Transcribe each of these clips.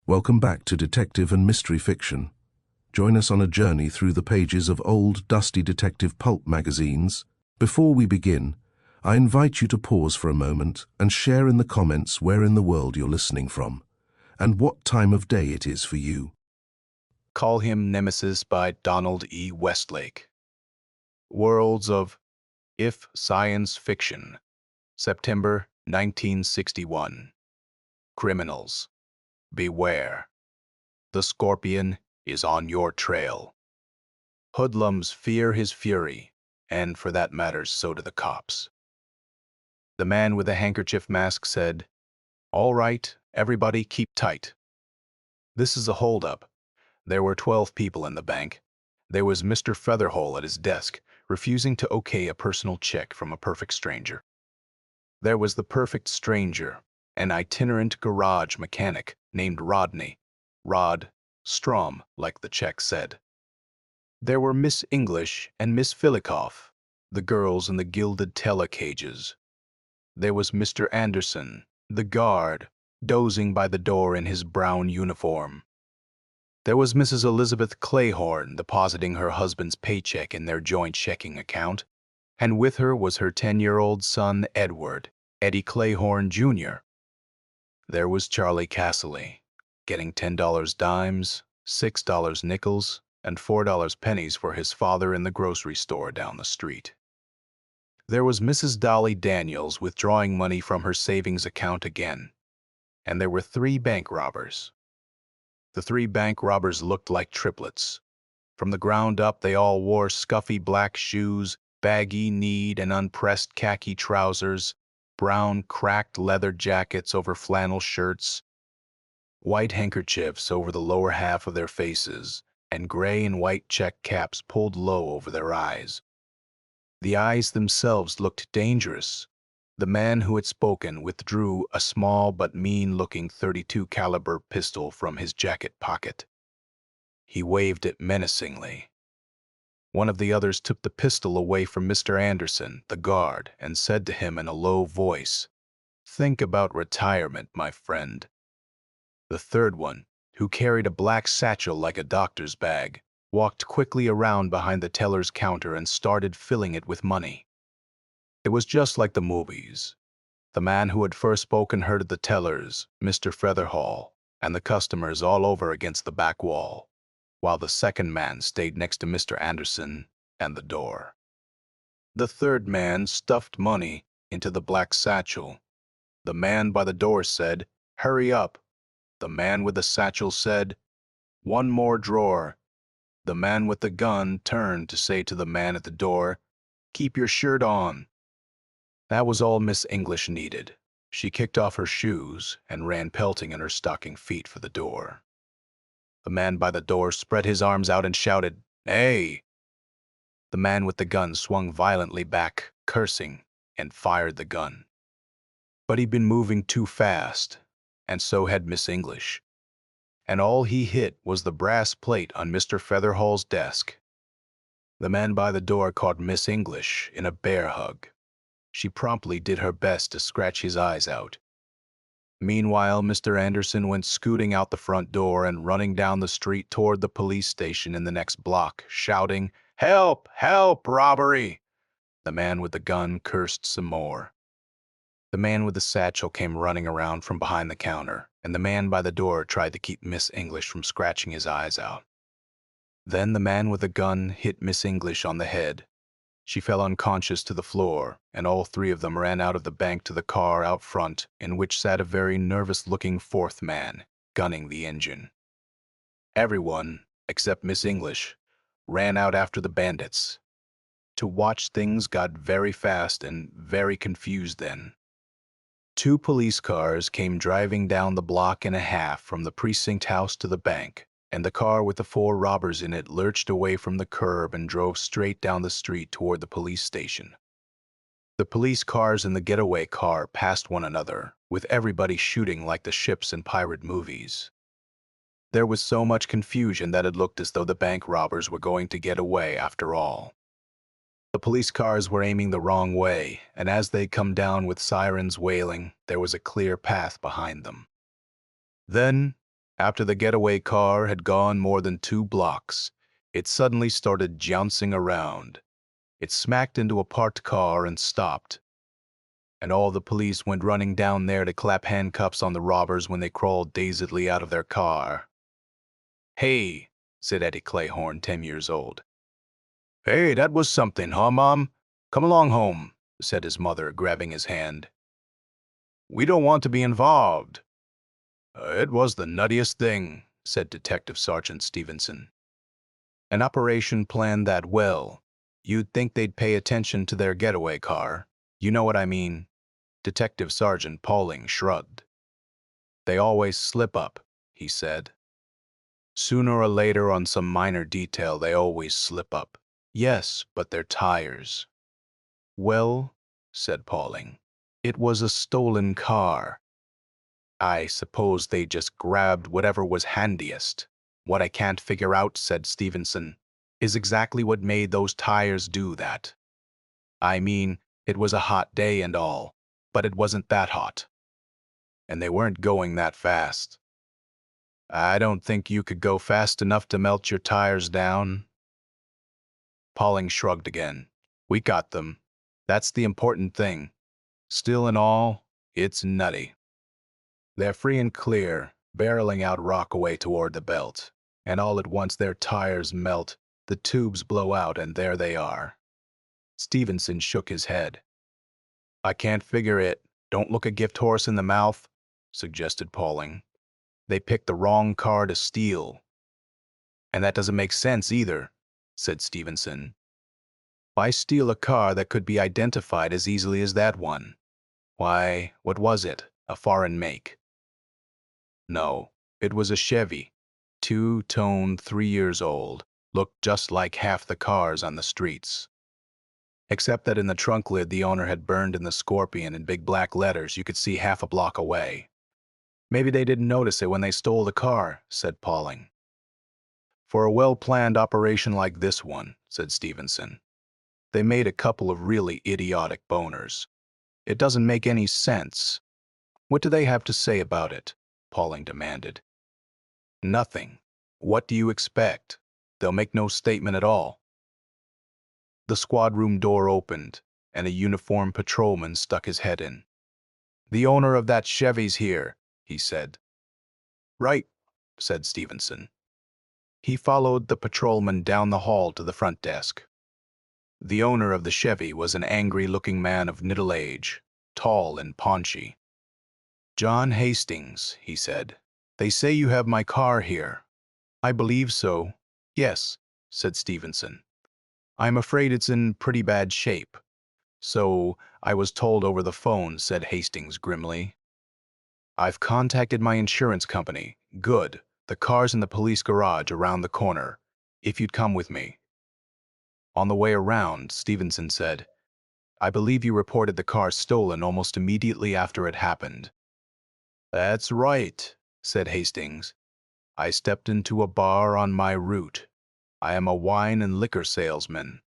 Welcome back to Detective and Mystery Fiction. Join us on a journey through the pages of old, dusty detective pulp magazines. Before we begin, I invite you to pause for a moment and share in the comments where in the world you're listening from, and what time of day it is for you. Call Him Nemesis by Donald E. Westlake. Worlds of If Science Fiction. September 1961. Criminals, beware. The scorpion is on your trail. Hoodlums fear his fury, and for that matter, so do the cops. The man with the handkerchief mask said, "All right, everybody keep tight. This is a holdup. There were 12 people in the bank. There was Mr. Featherhole at his desk, refusing to okay a personal check from a perfect stranger. There was the perfect stranger, an itinerant garage mechanic named Rodney. Rod Strom, like the check said. There were Miss English and Miss Filikoff, the girls in the gilded telecages. There was Mr. Anderson, the guard, dozing by the door in his brown uniform. There was Mrs. Elizabeth Clayhorn depositing her husband's paycheck in their joint checking account, and with her was her 10-year-old son, Edward, Eddie Clayhorn, Jr. There was Charlie Casserly, getting $10 dimes, $6 nickels, and $4 pennies for his father in the grocery store down the street. There was Mrs. Dolly Daniels withdrawing money from her savings account again, and there were 3 bank robbers. The 3 bank robbers looked like triplets. From the ground up, they all wore scuffy black shoes, baggy kneed and unpressed khaki trousers, brown cracked leather jackets over flannel shirts, white handkerchiefs over the lower half of their faces, and gray and white check caps pulled low over their eyes. The eyes themselves looked dangerous. The man who had spoken withdrew a small but mean-looking .32 caliber pistol from his jacket pocket. He waved it menacingly. One of the others took the pistol away from Mr. Anderson, the guard, and said to him in a low voice, "Think about retirement, my friend." The third one, who carried a black satchel like a doctor's bag, walked quickly around behind the teller's counter and started filling it with money. It was just like the movies. The man who had first spoken herded the tellers, Mr. Featherhall, and the customers all over against the back wall, while the second man stayed next to Mr. Anderson and the door. The third man stuffed money into the black satchel. The man by the door said, "Hurry up." The man with the satchel said, "One more drawer." The man with the gun turned to say to the man at the door, "Keep your shirt on." That was all Miss English needed. She kicked off her shoes and ran pelting in her stocking feet for the door. The man by the door spread his arms out and shouted, "Hey!" The man with the gun swung violently back, cursing, and fired the gun. But he'd been moving too fast, and so had Miss English. And all he hit was the brass plate on Mr. Featherhall's desk. The man by the door caught Miss English in a bear hug. She promptly did her best to scratch his eyes out. Meanwhile, Mr. Anderson went scooting out the front door and running down the street toward the police station in the next block, shouting, "Help! Help! Robbery!" The man with the gun cursed some more. The man with the satchel came running around from behind the counter, and the man by the door tried to keep Miss English from scratching his eyes out. Then the man with the gun hit Miss English on the head. She fell unconscious to the floor, and all 3 of them ran out of the bank to the car out front, in which sat a very nervous-looking 4th man, gunning the engine. Everyone, except Miss English, ran out after the bandits. To watch things got very fast and very confused then. 2 police cars came driving down the block and a half from the precinct house to the bank, and the car with the 4 robbers in it lurched away from the curb and drove straight down the street toward the police station. The police cars and the getaway car passed one another, with everybody shooting like the ships in pirate movies. There was so much confusion that it looked as though the bank robbers were going to get away after all. The police cars were aiming the wrong way, and as they come down with sirens wailing, there was a clear path behind them. Then, After the getaway car had gone more than 2 blocks, it suddenly started jouncing around. It smacked into a parked car and stopped. And all the police went running down there to clap handcuffs on the robbers when they crawled dazedly out of their car. "Hey," said Eddie Clayhorn, 10 years old. "Hey, that was something, huh, Mom? Come along home," said his mother, grabbing his hand. "We don't want to be involved." It was the nuttiest thing," said Detective Sergeant Stevenson. "An operation planned that well. You'd think they'd pay attention to their getaway car. You know what I mean?" Detective Sergeant Pauling shrugged. "They always slip up," he said. "Sooner or later on some minor detail they always slip up. Yes, but they're tires." "Well," said Pauling, "it was a stolen car. I suppose they just grabbed whatever was handiest." "What I can't figure out," said Stevenson, "is exactly what made those tires do that. I mean, it was a hot day and all, but it wasn't that hot. And they weren't going that fast. I don't think you could go fast enough to melt your tires down." Pauling shrugged again. "We got them. That's the important thing. Still and all, it's nutty. They're free and clear, barreling out Rockaway toward the belt, and all at once their tires melt, the tubes blow out, and there they are." Stevenson shook his head. "I can't figure it. Don't look a gift horse in the mouth," suggested Pauling. "They picked the wrong car to steal." "And that doesn't make sense either," said Stevenson. "Why steal a car that could be identified as easily as that one? Why, what was it? A foreign make?" "No, it was a Chevy. Two-tone, 3 years old. Looked just like half the cars on the streets. Except that in the trunk lid the owner had burned in the scorpion in big black letters you could see half a block away." "Maybe they didn't notice it when they stole the car," said Pauling. "For a well-planned operation like this one," said Stevenson, "they made a couple of really idiotic boners. It doesn't make any sense." "What do they have to say about it?" Pauling demanded. "Nothing. What do you expect? They'll make no statement at all." The squad room door opened, and a uniformed patrolman stuck his head in. "The owner of that Chevy's here," he said. "Right," said Stevenson. He followed the patrolman down the hall to the front desk. The owner of the Chevy was an angry-looking man of middle age, tall and paunchy. "John Hastings," he said. "They say you have my car here." "I believe so. Yes," said Stevenson. "I'm afraid it's in pretty bad shape." "So I was told over the phone," said Hastings grimly. "I've contacted my insurance company. Good. The car's in the police garage around the corner. If you'd come with me." On the way around, Stevenson said, "I believe you reported the car stolen almost immediately after it happened." "That's right," said Hastings. "I stepped into a bar on my route. I am a wine and liquor salesman.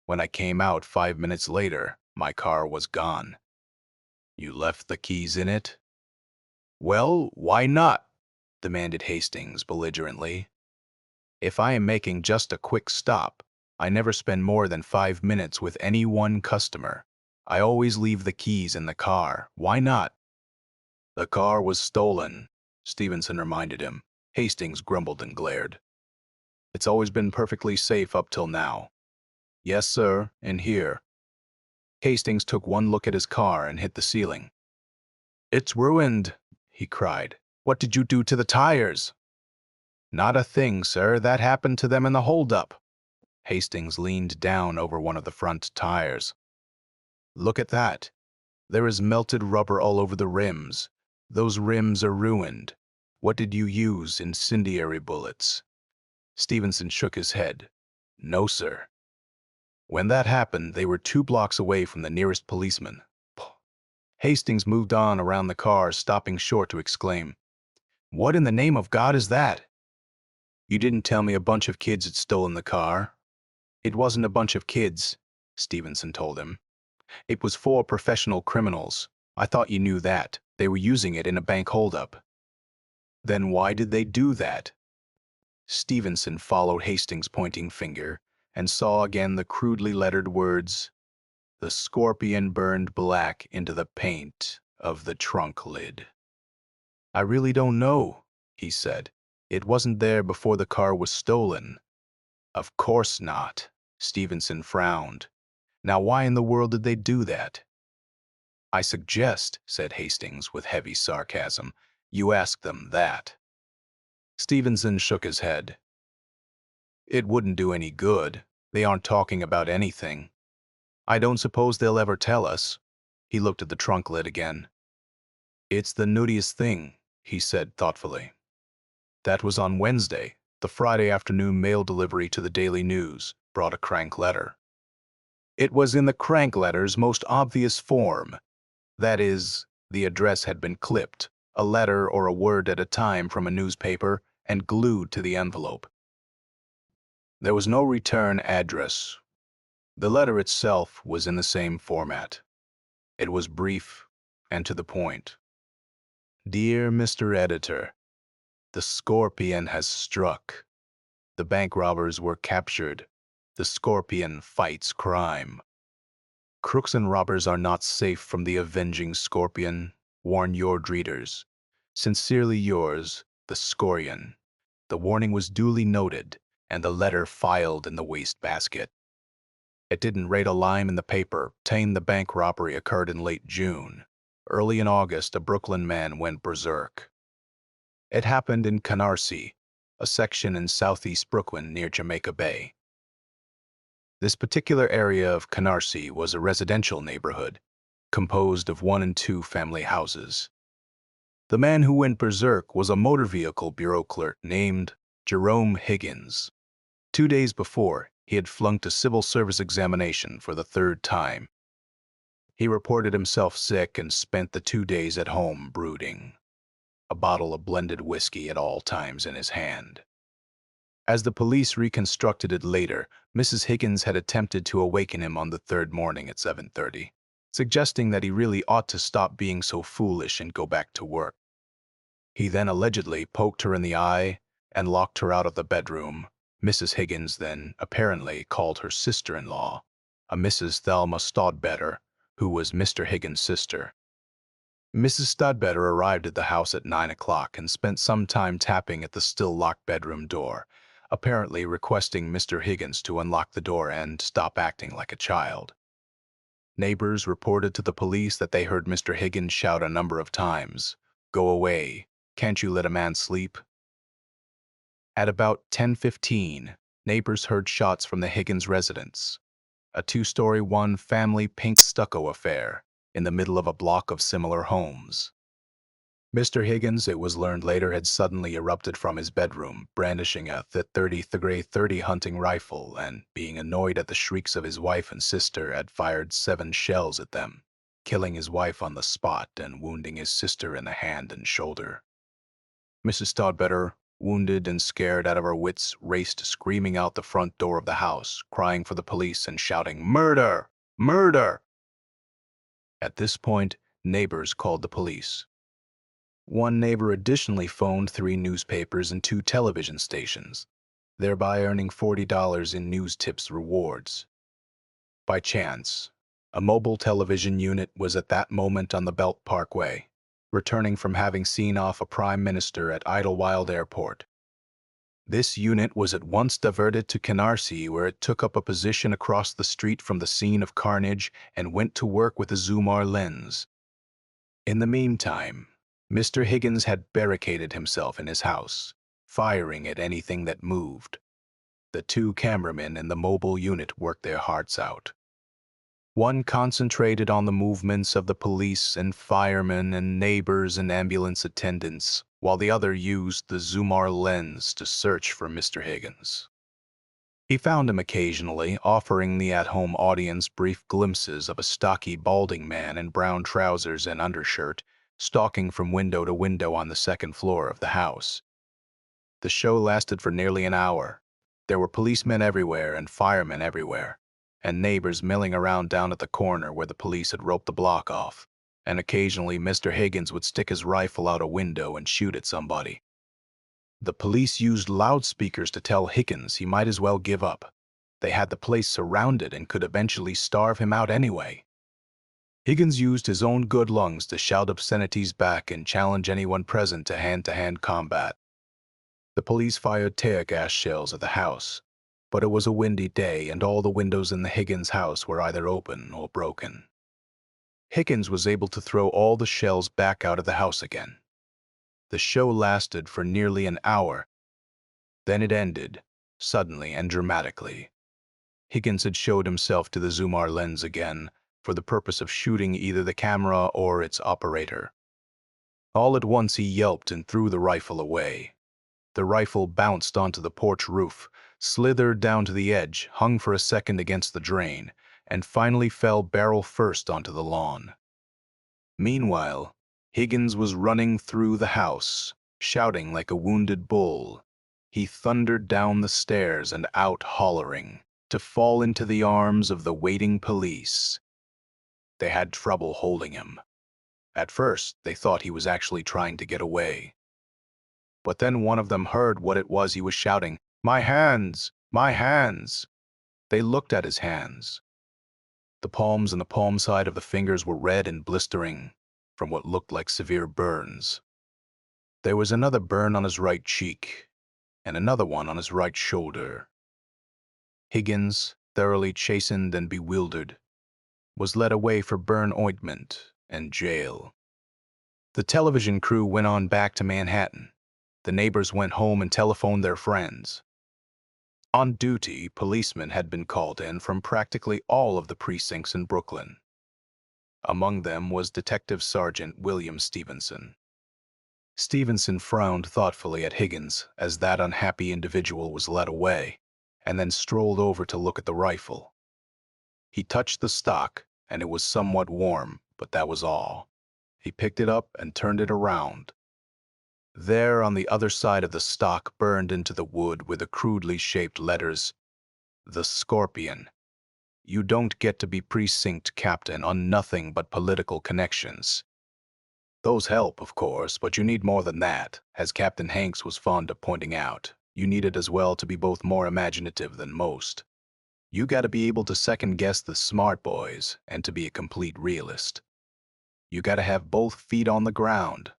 When I came out 5 minutes later, my car was gone." "You left the keys in it?" "Well, why not?" demanded Hastings belligerently. "If I am making just a quick stop, I never spend more than 5 minutes with any one customer. I always leave the keys in the car. Why not?" "The car was stolen," Stevenson reminded him. Hastings grumbled and glared. "It's always been perfectly safe up till now." "Yes, sir, and here." Hastings took one look at his car and hit the ceiling. "It's ruined," he cried. "What did you do to the tires?" "Not a thing, sir. That happened to them in the holdup." Hastings leaned down over one of the front tires. "Look at that. There is melted rubber all over the rims. Those rims are ruined. What did you use? Incendiary bullets?" Stevenson shook his head. "No, sir." "When that happened, they were 2 blocks away from the nearest policeman." Hastings moved on around the car, stopping short to exclaim, "What in the name of God is that?" "You didn't tell me a bunch of kids had stolen the car." "It wasn't a bunch of kids," Stevenson told him. "It was 4 professional criminals. I thought you knew that. They were using it in a bank holdup." Then why did they do that? Stevenson followed Hastings' pointing finger and saw again the crudely lettered words, "The scorpion burned black into the paint of the trunk lid." "I really don't know," he said. "It wasn't there before the car was stolen." "Of course not." Stevenson frowned. "Now why in the world did they do that?" "I suggest," said Hastings with heavy sarcasm, "you ask them that." Stevenson shook his head. "It wouldn't do any good. They aren't talking about anything. I don't suppose they'll ever tell us." He looked at the trunk lid again. "It's the nuttiest thing," he said thoughtfully. "That was on Wednesday. The Friday afternoon mail delivery to the Daily News brought a crank letter. It was in the crank letter's most obvious form. That is, the address had been clipped, a letter or a word at a time from a newspaper, and glued to the envelope. There was no return address. The letter itself was in the same format. It was brief and to the point. "Dear Mr. Editor, the scorpion has struck. The bank robbers were captured. The scorpion fights crime. Crooks and robbers are not safe from the avenging scorpion. Warn your readers. Sincerely yours, the Scorion." The warning was duly noted, and the letter filed in the wastebasket. It didn't rate a line in the paper, saying the bank robbery occurred in late June. Early in August, a Brooklyn man went berserk. It happened in Canarsie, a section in southeast Brooklyn near Jamaica Bay. This particular area of Canarsie was a residential neighborhood, composed of 1 and 2 family houses. The man who went berserk was a motor vehicle bureau clerk named Jerome Higgins. 2 days before, he had flunked a civil service examination for the 3rd time. He reported himself sick and spent the 2 days at home brooding, a bottle of blended whiskey at all times in his hand. As the police reconstructed it later, Mrs. Higgins had attempted to awaken him on the 3rd morning at 7:30, suggesting that he really ought to stop being so foolish and go back to work. He then allegedly poked her in the eye and locked her out of the bedroom. Mrs. Higgins then apparently called her sister-in-law, a Mrs. Thelma Stodbetter, who was Mr. Higgins' sister. Mrs. Stodbetter arrived at the house at 9 o'clock and spent some time tapping at the still-locked bedroom door, apparently requesting Mr. Higgins to unlock the door and stop acting like a child. Neighbors reported to the police that they heard Mr. Higgins shout a number of times, "Go away, can't you let a man sleep?" At about 10:15, neighbors heard shots from the Higgins residence, a 2-story, 1-family pink stucco affair in the middle of a block of similar homes. Mr. Higgins, it was learned later, had suddenly erupted from his bedroom, brandishing a .30 hunting rifle, and, being annoyed at the shrieks of his wife and sister, had fired 7 shells at them, killing his wife on the spot and wounding his sister in the hand and shoulder. Mrs. Stodbetter, wounded and scared out of her wits, raced screaming out the front door of the house, crying for the police and shouting, "Murder! Murder!" At this point, neighbors called the police. One neighbor additionally phoned 3 newspapers and 2 television stations, thereby earning $40 in news tips rewards. By chance, a mobile television unit was at that moment on the Belt Parkway, returning from having seen off a prime minister at Idlewild Airport. This unit was at once diverted to Canarsie, where it took up a position across the street from the scene of carnage and went to work with a Zoomar lens. In the meantime, Mr. Higgins had barricaded himself in his house, firing at anything that moved. The 2 cameramen in the mobile unit worked their hearts out. One concentrated on the movements of the police and firemen and neighbors and ambulance attendants, while the other used the Zoomar lens to search for Mr. Higgins. He found him occasionally, offering the at-home audience brief glimpses of a stocky, balding man in brown trousers and undershirt, stalking from window to window on the 2nd floor of the house. The show lasted for nearly an hour. There were policemen everywhere and firemen everywhere, and neighbors milling around down at the corner where the police had roped the block off, and occasionally Mr. Higgins would stick his rifle out a window and shoot at somebody. The police used loudspeakers to tell Higgins he might as well give up. They had the place surrounded and could eventually starve him out anyway. Higgins used his own good lungs to shout obscenities back and challenge anyone present to hand-to-hand combat. The police fired tear gas shells at the house, but it was a windy day and all the windows in the Higgins house were either open or broken. Higgins was able to throw all the shells back out of the house again. The show lasted for nearly an hour. Then it ended, suddenly and dramatically. Higgins had showed himself to the Zoomar lens again, for the purpose of shooting either the camera or its operator. All at once he yelped and threw the rifle away. The rifle bounced onto the porch roof, slithered down to the edge, hung for a second against the drain, and finally fell barrel first onto the lawn. Meanwhile, Higgins was running through the house, shouting like a wounded bull. He thundered down the stairs and out hollering, to fall into the arms of the waiting police. They had trouble holding him. At first, they thought he was actually trying to get away. But then one of them heard what it was he was shouting, "My hands! My hands!" They looked at his hands. The palms and the palm side of the fingers were red and blistering from what looked like severe burns. There was another burn on his right cheek and another one on his right shoulder. Higgins, thoroughly chastened and bewildered, was led away for burn ointment and jail. The television crew went on back to Manhattan. The neighbors went home and telephoned their friends. On duty, policemen had been called in from practically all of the precincts in Brooklyn. Among them was Detective Sergeant William Stevenson. Stevenson frowned thoughtfully at Higgins as that unhappy individual was led away, and then strolled over to look at the rifle. He touched the stock, and it was somewhat warm, but that was all. He picked it up and turned it around. There, on the other side of the stock, burned into the wood were the crudely shaped letters, "The Scorpion. You don't get to be precinct captain on nothing but political connections." Those help, of course, but you need more than that, as Captain Hanks was fond of pointing out. You need it as well to be both more imaginative than most. You gotta be able to second-guess the smart boys and to be a complete realist. You gotta have both feet on the ground.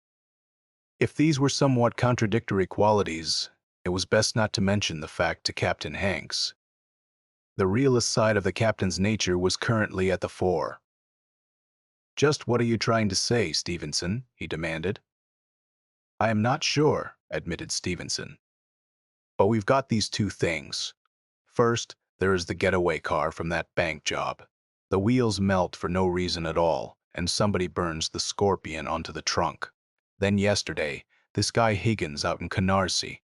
If these were somewhat contradictory qualities, it was best not to mention the fact to Captain Hanks. The realist side of the captain's nature was currently at the fore. "Just what are you trying to say, Stevenson?" he demanded. "I am not sure," admitted Stevenson. "But we've got these two things. First, there is the getaway car from that bank job. The wheels melt for no reason at all, and somebody burns the Scorpion onto the trunk. Then yesterday, this guy Higgins out in Canarsie.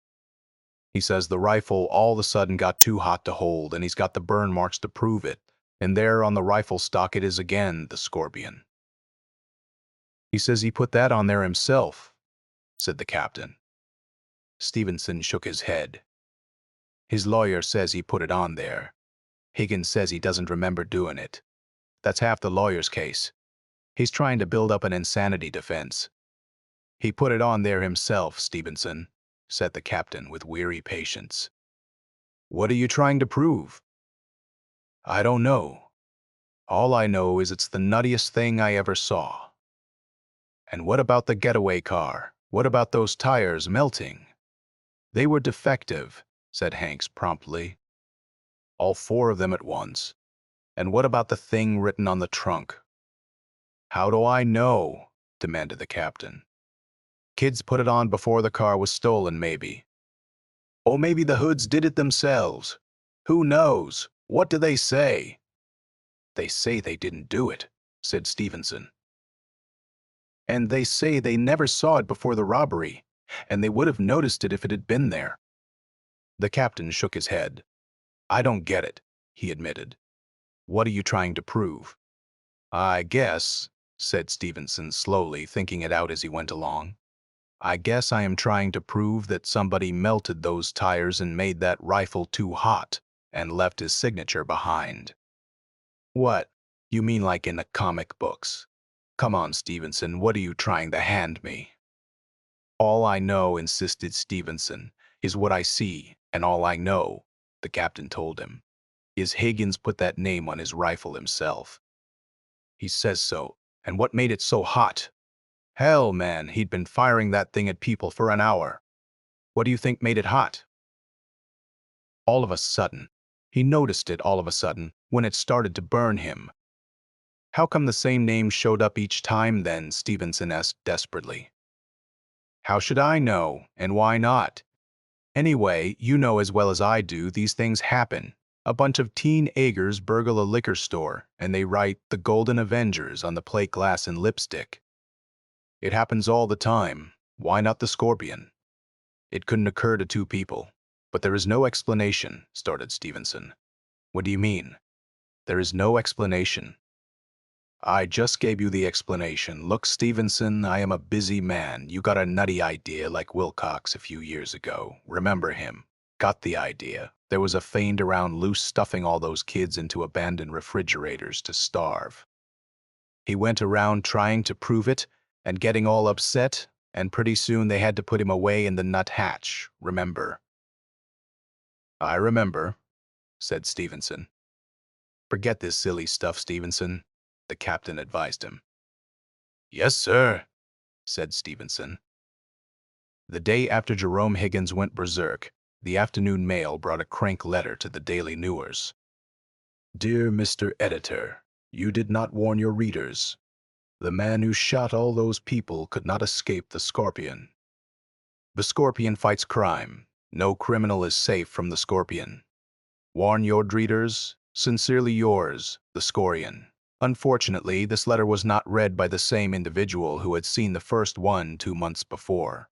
He says the rifle all of a sudden got too hot to hold, and he's got the burn marks to prove it. And there on the rifle stock it is again, the Scorpion. He says he put that on there himself," said the captain. Stevenson shook his head. "His lawyer says he put it on there. Higgins says he doesn't remember doing it. That's half the lawyer's case. He's trying to build up an insanity defense." "He put it on there himself, Stevenson," said the captain with weary patience. "What are you trying to prove?" "I don't know. All I know is it's the nuttiest thing I ever saw." "And what about the getaway car? What about those tires melting?" "They were defective," said Hanks promptly. "All four of them at once. And what about the thing written on the trunk?" "How do I know?" demanded the captain. "Kids put it on before the car was stolen, maybe. Or maybe the hoods did it themselves. Who knows? What do they say?" "They say they didn't do it," said Stevenson. "And they say they never saw it before the robbery, and they would have noticed it if it had been there." The captain shook his head. "I don't get it," he admitted. "What are you trying to prove?" "I guess," said Stevenson slowly, thinking it out as he went along, "I guess I am trying to prove that somebody melted those tires and made that rifle too hot and left his signature behind." "What? You mean like in the comic books? Come on, Stevenson, what are you trying to hand me?" All I know, insisted Stevenson, is what I see, and all I know, the captain told him, is Higgins put that name on his rifle himself. He says so. And what made it so hot? Hell, man, he'd been firing that thing at people for an hour. What do you think made it hot? All of a sudden. He noticed it all of a sudden, when it started to burn him. How come the same name showed up each time then? Stevenson asked desperately. How should I know, and why not? Anyway, you know as well as I do, these things happen. A bunch of teen-eggers burgle a liquor store, and they write "The Golden Avengers" on the plate glass in lipstick. It happens all the time. Why not the Scorpion? It couldn't occur to two people. But there is no explanation, started Stevenson. What do you mean? There is no explanation. I just gave you the explanation. Look, Stevenson, I am a busy man. You got a nutty idea like Wilcox a few years ago. Remember him? Got the idea. There was a fiend around loose stuffing all those kids into abandoned refrigerators to starve. He went around trying to prove it and getting all upset, and pretty soon they had to put him away in the nut hatch. Remember? I remember, said Stevenson. Forget this silly stuff, Stevenson, the captain advised him. Yes, sir, said Stevenson. The day after Jerome Higgins went berserk, the afternoon mail brought a crank letter to the Daily Newers. Dear Mr. Editor, you did not warn your readers. The man who shot all those people could not escape the Scorpion. The Scorpion fights crime. No criminal is safe from the Scorpion. Warn your readers. Sincerely yours, the Scorian. Unfortunately, this letter was not read by the same individual who had seen the first one 2 months before.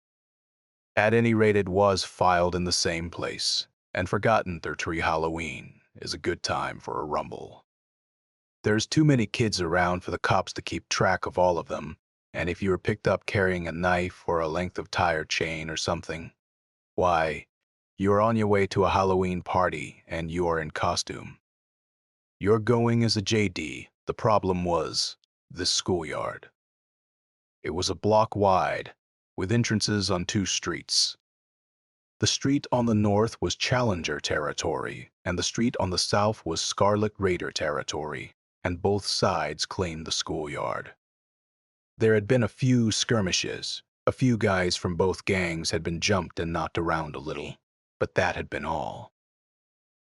At any rate, it was filed in the same place, and forgotten through Tree Halloween is a good time for a rumble. There's too many kids around for the cops to keep track of all of them, and if you were picked up carrying a knife or a length of tire chain or something, why, you are on your way to a Halloween party and you are in costume. You're going as a JD. The problem was this schoolyard. It was a block wide, with entrances on 2 streets. The street on the north was Challenger territory, and the street on the south was Scarlet Raider territory, and both sides claimed the schoolyard. There had been a few skirmishes. A few guys from both gangs had been jumped and knocked around a little, but that had been all.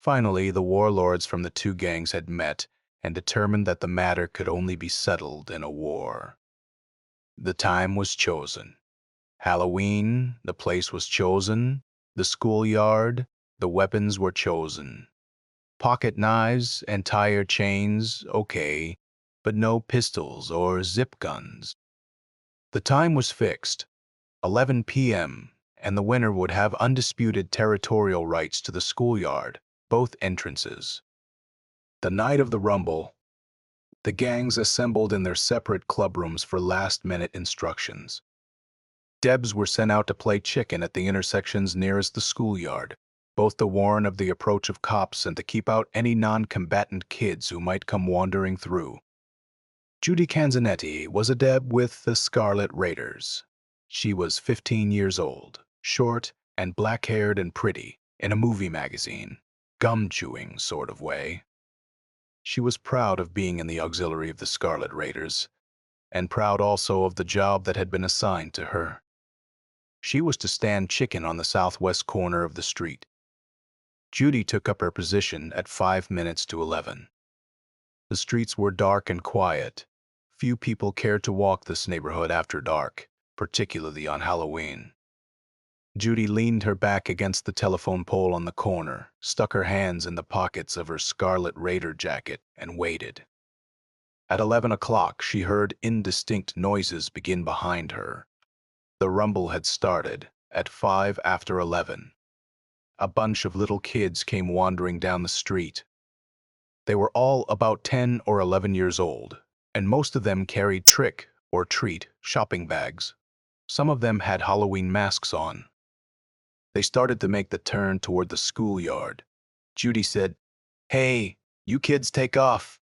Finally, the warlords from the 2 gangs had met and determined that the matter could only be settled in a war. The time was chosen. Halloween, the place was chosen, the schoolyard, the weapons were chosen. Pocket knives and tire chains, okay, but no pistols or zip guns. The time was fixed, 11 p.m., and the winner would have undisputed territorial rights to the schoolyard, both entrances. The night of the rumble, the gangs assembled in their separate clubrooms for last-minute instructions. Debs were sent out to play chicken at the intersections nearest the schoolyard, both to warn of the approach of cops and to keep out any non-combatant kids who might come wandering through. Judy Canzanetti was a Deb with the Scarlet Raiders. She was 15 years old, short and black-haired and pretty, in a movie magazine, gum-chewing sort of way. She was proud of being in the auxiliary of the Scarlet Raiders, and proud also of the job that had been assigned to her. She was to stand chicken on the southwest corner of the street. Judy took up her position at 5 minutes to 11. The streets were dark and quiet. Few people cared to walk this neighborhood after dark, particularly on Halloween. Judy leaned her back against the telephone pole on the corner, stuck her hands in the pockets of her Scarlet Raider jacket, and waited. At 11 o'clock, she heard indistinct noises begin behind her. The rumble had started at 5 after 11. A bunch of little kids came wandering down the street. They were all about 10 or 11 years old, and most of them carried trick or treat shopping bags. Some of them had Halloween masks on. They started to make the turn toward the schoolyard. Judy said, "Hey, you kids take off."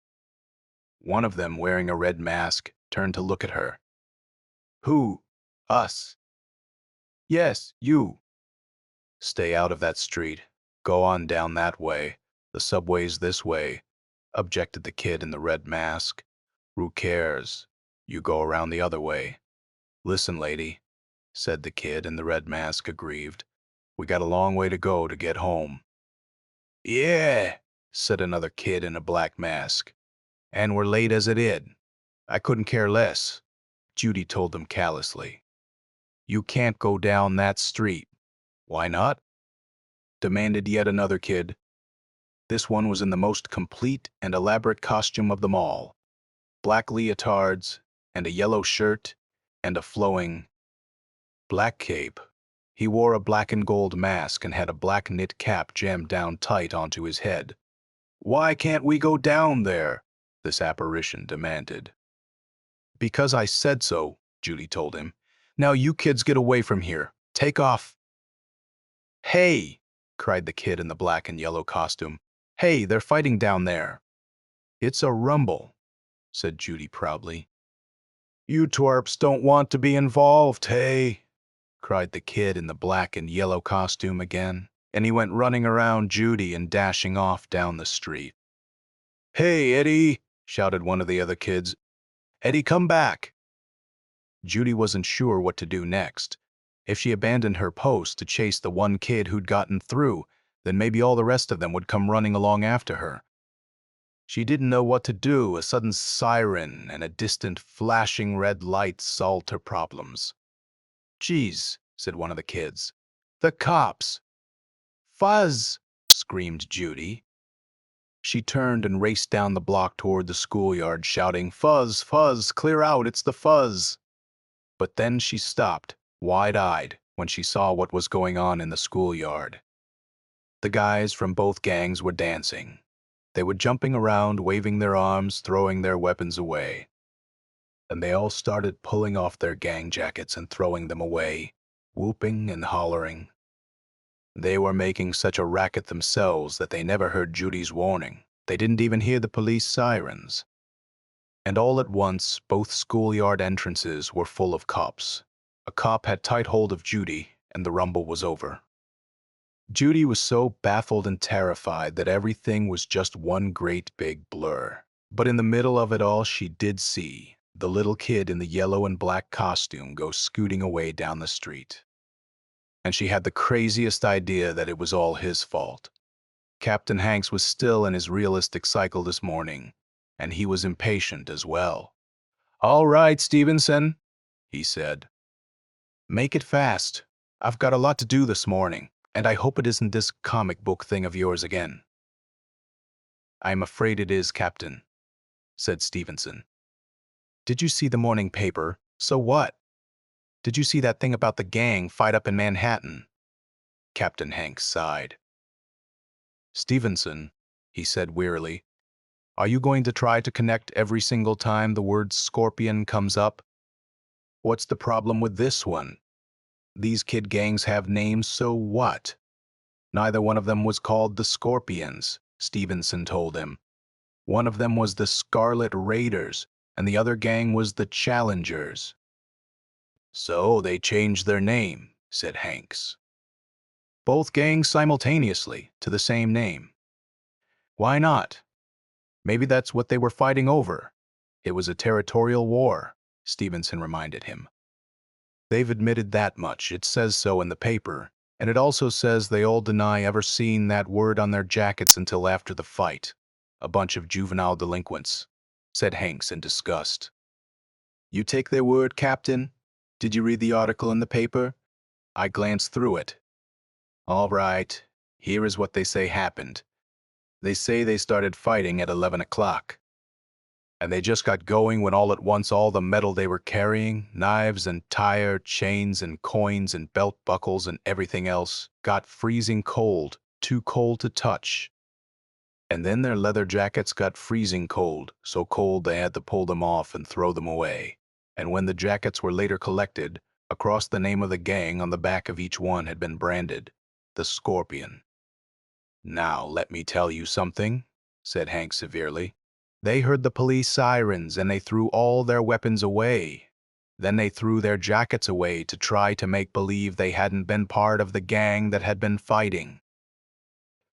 One of them, wearing a red mask, turned to look at her. "Who? Us?" Yes, you. Stay out of that street. Go on down that way. The subway's this way, objected the kid in the red mask. Who cares? You go around the other way. Listen, lady, said the kid in the red mask, aggrieved. We got a long way to go to get home. Yeah, said another kid in a black mask. And we're late as it is. I couldn't care less, Judy told them callously. You can't go down that street. Why not? Demanded yet another kid. This one was in the most complete and elaborate costume of them all. Black leotards, and a yellow shirt, and a flowing black cape. He wore a black and gold mask and had a black knit cap jammed down tight onto his head. Why can't we go down there? This apparition demanded. Because I said so, Judy told him. Now you kids get away from here. Take off. Hey, cried the kid in the black and yellow costume. Hey, they're fighting down there. It's a rumble, said Judy proudly. You twerps don't want to be involved, hey? Cried the kid in the black and yellow costume again, and he went running around Judy and dashing off down the street. Hey, Eddie, shouted one of the other kids. Eddie, come back. Judy wasn't sure what to do next. If she abandoned her post to chase the one kid who'd gotten through, then maybe all the rest of them would come running along after her. She didn't know what to do. A sudden siren and a distant flashing red light solved her problems. Geez, said one of the kids. The cops! Fuzz! Screamed Judy. She turned and raced down the block toward the schoolyard, shouting, Fuzz, Fuzz, clear out, it's the Fuzz! But then she stopped, wide-eyed, when she saw what was going on in the schoolyard. The guys from both gangs were dancing. They were jumping around, waving their arms, throwing their weapons away. And they all started pulling off their gang jackets and throwing them away, whooping and hollering. They were making such a racket themselves that they never heard Judy's warning. They didn't even hear the police sirens. And all at once, both schoolyard entrances were full of cops. A cop had tight hold of Judy, and the rumble was over. Judy was so baffled and terrified that everything was just one great big blur. But in the middle of it all, she did see the little kid in the yellow and black costume go scooting away down the street. And she had the craziest idea that it was all his fault. Captain Hanks was still in his realistic cycle this morning, and he was impatient as well. All right, Stevenson, he said. Make it fast. I've got a lot to do this morning, and I hope it isn't this comic book thing of yours again. I'm afraid it is, Captain, said Stevenson. Did you see the morning paper? So what? Did you see that thing about the gang fight up in Manhattan? Captain Hanks sighed. Stevenson, he said wearily, are you going to try to connect every single time the word scorpion comes up? What's the problem with this one? These kid gangs have names, so what? Neither one of them was called the Scorpions, Stevenson told him. One of them was the Scarlet Raiders, and the other gang was the Challengers. So they changed their name, said Hanks. Both gangs simultaneously, to the same name. Why not? Maybe that's what they were fighting over. It was a territorial war, Stevenson reminded him. They've admitted that much. It says so in the paper, and it also says they all deny ever seeing that word on their jackets until after the fight. A bunch of juvenile delinquents, said Hanks in disgust. You take their word, Captain? Did you read the article in the paper? I glanced through it. All right, here is what they say happened. They say they started fighting at 11 o'clock. And they just got going when all at once all the metal they were carrying, knives and tire, chains and coins and belt buckles and everything else, got freezing cold, too cold to touch. And then their leather jackets got freezing cold, so cold they had to pull them off and throw them away. And when the jackets were later collected, across the name of the gang on the back of each one had been branded, the Scorpion. Now let me tell you something, said Hank severely. They heard the police sirens and they threw all their weapons away. Then they threw their jackets away to try to make believe they hadn't been part of the gang that had been fighting.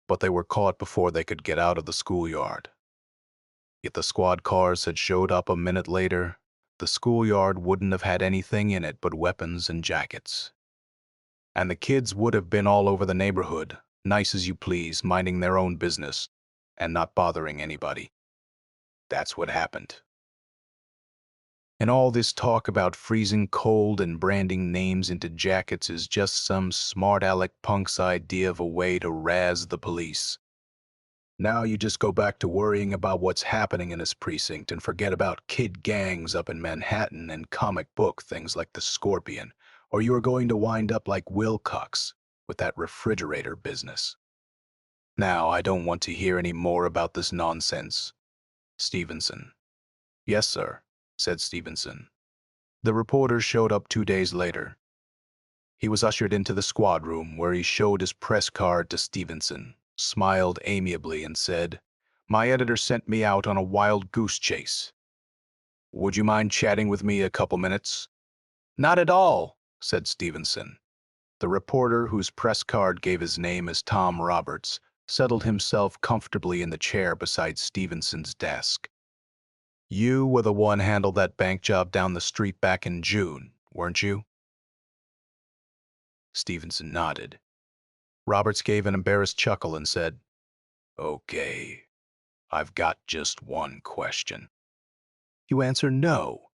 But they were caught before they could get out of the schoolyard. If the squad cars had showed up a minute later, the schoolyard wouldn't have had anything in it but weapons and jackets. And the kids would have been all over the neighborhood, nice as you please, minding their own business and not bothering anybody. That's what happened. And all this talk about freezing cold and branding names into jackets is just some smart aleck punk's idea of a way to razz the police. Now you just go back to worrying about what's happening in his precinct and forget about kid gangs up in Manhattan and comic book things like the Scorpion, or you are going to wind up like Wilcox with that refrigerator business. Now, I don't want to hear any more about this nonsense. Stevenson. Yes, sir, said Stevenson. The reporter showed up 2 days later. He was ushered into the squad room where he showed his press card to Stevenson, smiled amiably, and said, "My editor sent me out on a wild goose chase. Would you mind chatting with me a couple minutes?" "Not at all," said Stevenson. The reporter, whose press card gave his name as Tom Roberts, settled himself comfortably in the chair beside Stevenson's desk. "You were the one handled that bank job down the street back in June, weren't you?" Stevenson nodded. Roberts gave an embarrassed chuckle and said, "Okay, I've got just one question. You answer no,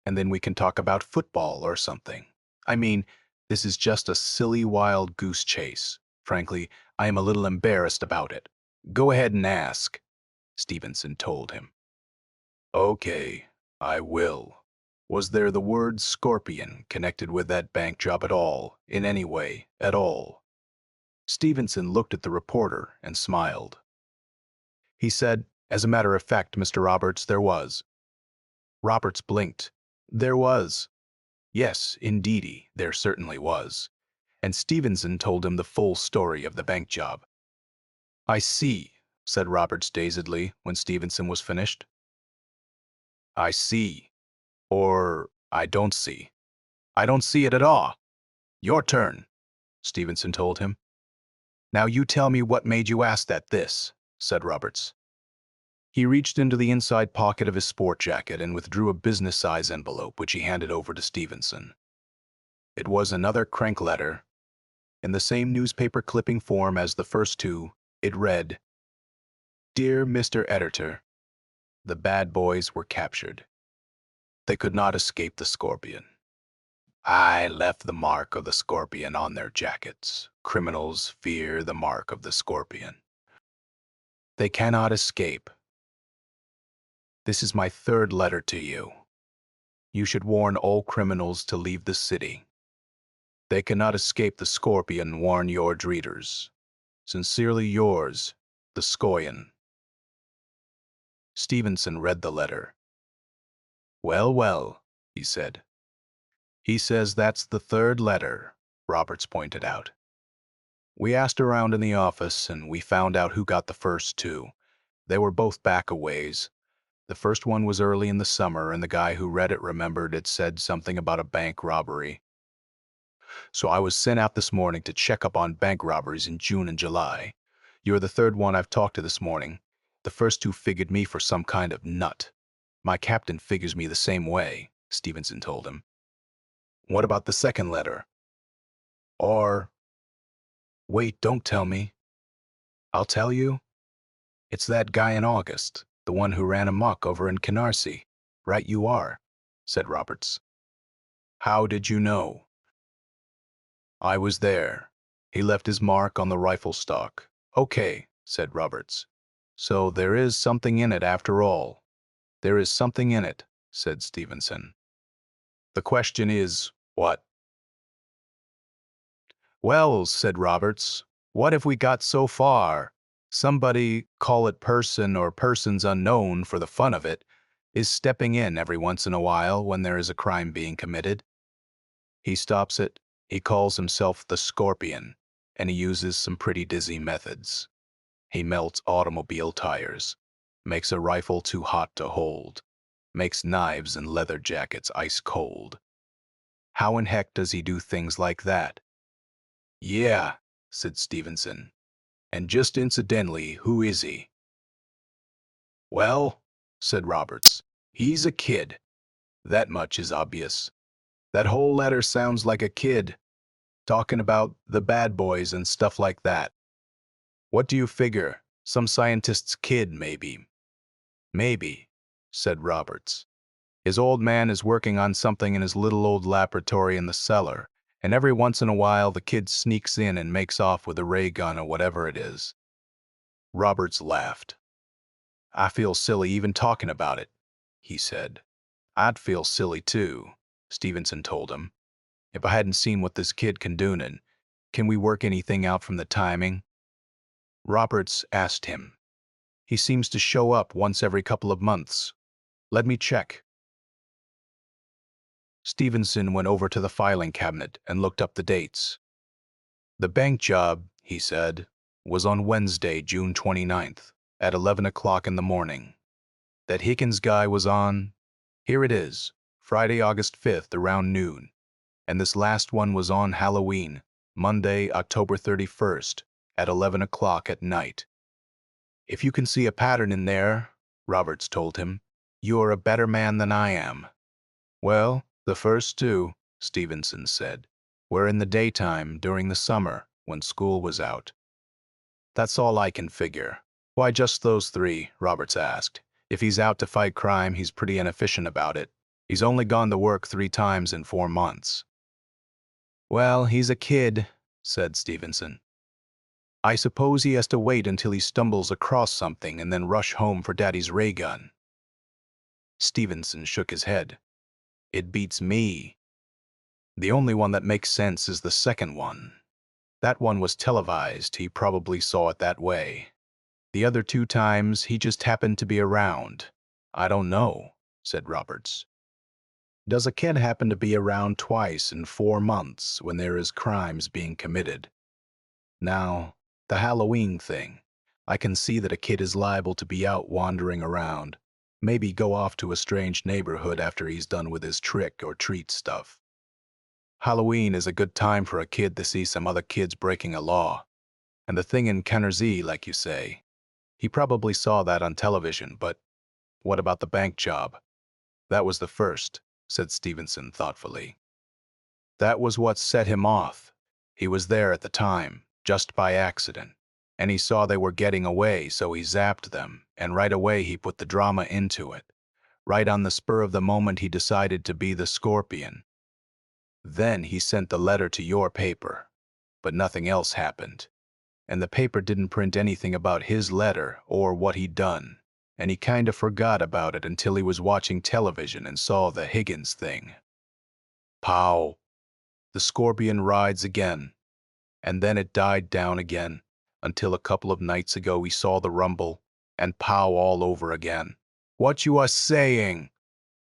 and then we can talk about football or something. I mean, this is just a silly wild goose chase. Frankly, I am a little embarrassed about it. Go ahead and ask," Stevenson told him. "Okay, I will. Was there the word Scorpion connected with that bank job at all, in any way, at all?" Stevenson looked at the reporter and smiled. He said, "As a matter of fact, Mr. Roberts, there was." Roberts blinked. "There was?" "Yes, indeedy, there certainly was." And Stevenson told him the full story of the bank job. "I see," said Roberts dazedly when Stevenson was finished. "I see. Or I don't see. I don't see it at all. Your turn," Stevenson told him. "Now you tell me what made you ask this," said Roberts. He reached into the inside pocket of his sport jacket and withdrew a business-size envelope, which he handed over to Stevenson. It was another crank letter. In the same newspaper clipping form as the first two, it read, "Dear Mr. Editor, the bad boys were captured. They could not escape the Scorpion. I left the mark of the Scorpion on their jackets. Criminals fear the mark of the Scorpion. They cannot escape. This is my third letter to you. You should warn all criminals to leave the city. They cannot escape the Scorpion, warn your readers. Sincerely yours, the Scorpion." Stevenson read the letter. "Well, well," he said. "He says that's the third letter," Roberts pointed out. "We asked around in the office, and we found out who got the first two. They were both back a ways. The first one was early in the summer, and the guy who read it remembered it said something about a bank robbery. So I was sent out this morning to check up on bank robberies in June and July. You're the third one I've talked to this morning. The first two figured me for some kind of nut. My captain figures me the same way," Stevenson told him. "What about the second letter? Or, wait, don't tell me." "I'll tell you. It's that guy in August, the one who ran amok over in Canarsie. Right you are," said Roberts. "How did you know?" "I was there. He left his mark on the rifle stock." "Okay," said Roberts. "So there is something in it after all." "There is something in it," said Stevenson. "The question is, what?" "Well," said Roberts, "what have we got so far? Somebody, call it person or persons unknown for the fun of it, is stepping in every once in a while when there is a crime being committed. He stops it, he calls himself the Scorpion, and he uses some pretty dizzy methods. He melts automobile tires, makes a rifle too hot to hold, makes knives and leather jackets ice cold, How in heck does he do things like that? Yeah, said Stevenson. And just incidentally, who is he? Well, said Roberts, he's a kid. That much is obvious. That whole letter sounds like a kid, talking about the bad boys and stuff like that. What do you figure? Some scientist's kid, maybe. Maybe, said Roberts. His old man is working on something in his little old laboratory in the cellar, and every once in a while the kid sneaks in and makes off with a ray gun or whatever it is. Roberts laughed. I feel silly even talking about it, he said. I'd feel silly too, Stevenson told him, if I hadn't seen what this kid can do. Can we work anything out from the timing? Roberts asked him. He seems to show up once every couple of months. Let me check. Stevenson went over to the filing cabinet and looked up the dates. The bank job, he said, was on Wednesday, June 29th, at 11 o'clock in the morning. That Higgins guy was on, here it is, Friday, August 5th, around noon. And this last one was on Halloween, Monday, October 31st, at 11 o'clock at night. If you can see a pattern in there, Roberts told him, you are a better man than I am. Well, the first two, Stevenson said, were in the daytime during the summer when school was out. That's all I can figure. Why just those three? Roberts asked. If he's out to fight crime, he's pretty inefficient about it. He's only gone to work 3 times in 4 months. Well, he's a kid, said Stevenson. I suppose he has to wait until he stumbles across something and then rush home for Daddy's ray gun. Stevenson shook his head. It beats me. The only one that makes sense is the second one. That one was televised, he probably saw it that way. The other 2 times, he just happened to be around. I don't know, said Roberts. Does a kid happen to be around twice in 4 months when there is crimes being committed? Now, the Halloween thing, I can see that a kid is liable to be out wandering around, maybe go off to a strange neighborhood after he's done with his trick or treat stuff. Halloween is a good time for a kid to see some other kids breaking a law. And the thing in Canarsie, like you say, he probably saw that on television, but what about the bank job? That was the first, said Stevenson thoughtfully. That was what set him off. He was there at the time, just by accident, and he saw they were getting away, so he zapped them, and right away he put the drama into it. Right on the spur of the moment he decided to be the Scorpion. Then he sent the letter to your paper, but nothing else happened. And the paper didn't print anything about his letter or what he'd done, and he kind of forgot about it until he was watching television and saw the Higgins thing. Pow! The Scorpion rides again, and then it died down again, until a couple of nights ago we saw the rumble, and pow all over again. What you are saying,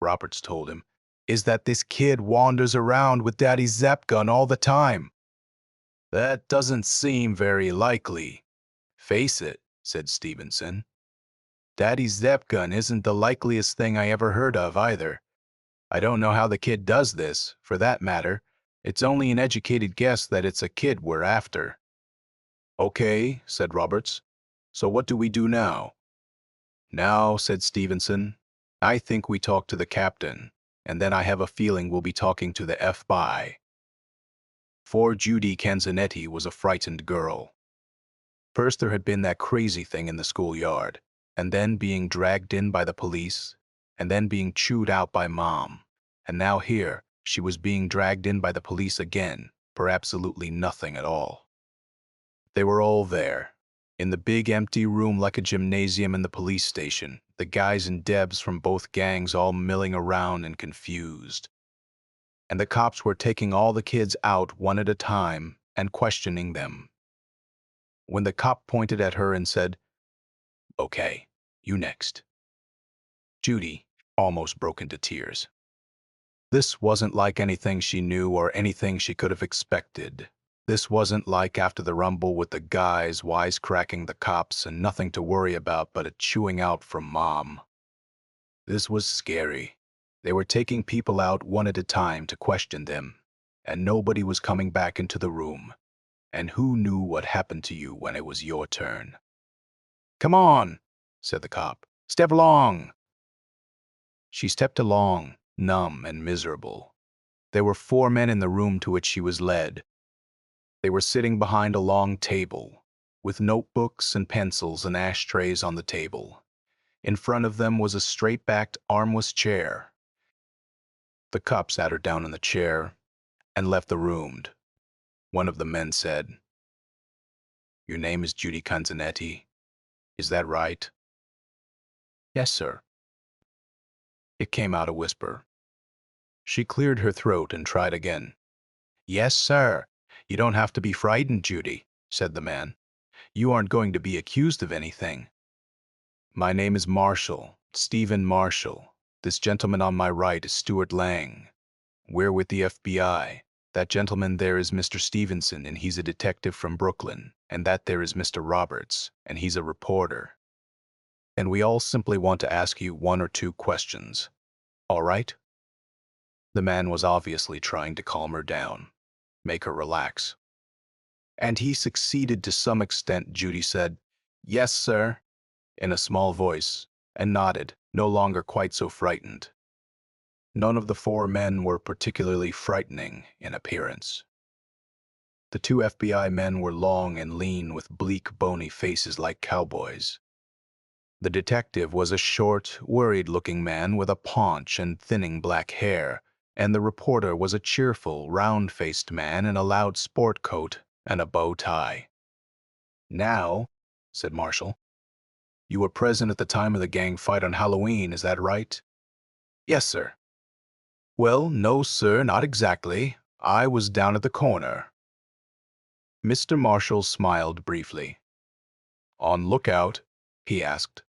Roberts told him, is that this kid wanders around with Daddy's Zap gun all the time. That doesn't seem very likely. Face it, said Stevenson. Daddy's Zap gun isn't the likeliest thing I ever heard of either. I don't know how the kid does this, for that matter. It's only an educated guess that it's a kid we're after. Okay, said Roberts. So what do we do now? Now, said Stevenson, I think we talk to the captain, and then I have a feeling we'll be talking to the FBI. For Judy Canzanetti was a frightened girl. First there had been that crazy thing in the schoolyard, and then being dragged in by the police, and then being chewed out by Mom, and now here she was being dragged in by the police again for absolutely nothing at all. They were all there, in the big empty room like a gymnasium in the police station, the guys and Debs from both gangs all milling around and confused. And the cops were taking all the kids out one at a time and questioning them. When the cop pointed at her and said, "Okay, you next," Judy almost broke into tears. This wasn't like anything she knew or anything she could have expected. This wasn't like after the rumble with the guys wisecracking the cops and nothing to worry about but a chewing out from Mom. This was scary. They were taking people out one at a time to question them, and nobody was coming back into the room. And who knew what happened to you when it was your turn? "Come on," said the cop. "Step along." She stepped along, numb and miserable. There were 4 men in the room to which she was led. They were sitting behind a long table, with notebooks and pencils and ashtrays on the table. In front of them was a straight-backed, armless chair. The cop sat her down in the chair and left the room. One of the men said, "Your name is Judy Canzanetti, is that right?" "Yes, sir." It came out a whisper. She cleared her throat and tried again. "Yes, sir. You don't have to be frightened, Judy," said the man. "You aren't going to be accused of anything." "My name is Marshall, Stephen Marshall. This gentleman on my right is Stuart Lang. We're with the FBI. That gentleman there is Mr. Stevenson, and he's a detective from Brooklyn. And that there is Mr. Roberts, and he's a reporter. And we all simply want to ask you 1 or 2 questions. All right?" The man was obviously trying to calm her down, make her relax. And he succeeded to some extent. Judy said, "Yes, sir," in a small voice, and nodded, no longer quite so frightened. None of the 4 men were particularly frightening in appearance. The 2 FBI men were long and lean with bleak, bony faces like cowboys. The detective was a short, worried-looking man with a paunch and thinning black hair, and the reporter was a cheerful, round-faced man in a loud sport coat and a bow tie. "Now," said Marshall, "you were present at the time of the gang fight on Halloween, is that right?" "Yes, sir." "Well, no, sir, not exactly. I was down at the corner." Mr. Marshall smiled briefly. "On lookout?" he asked.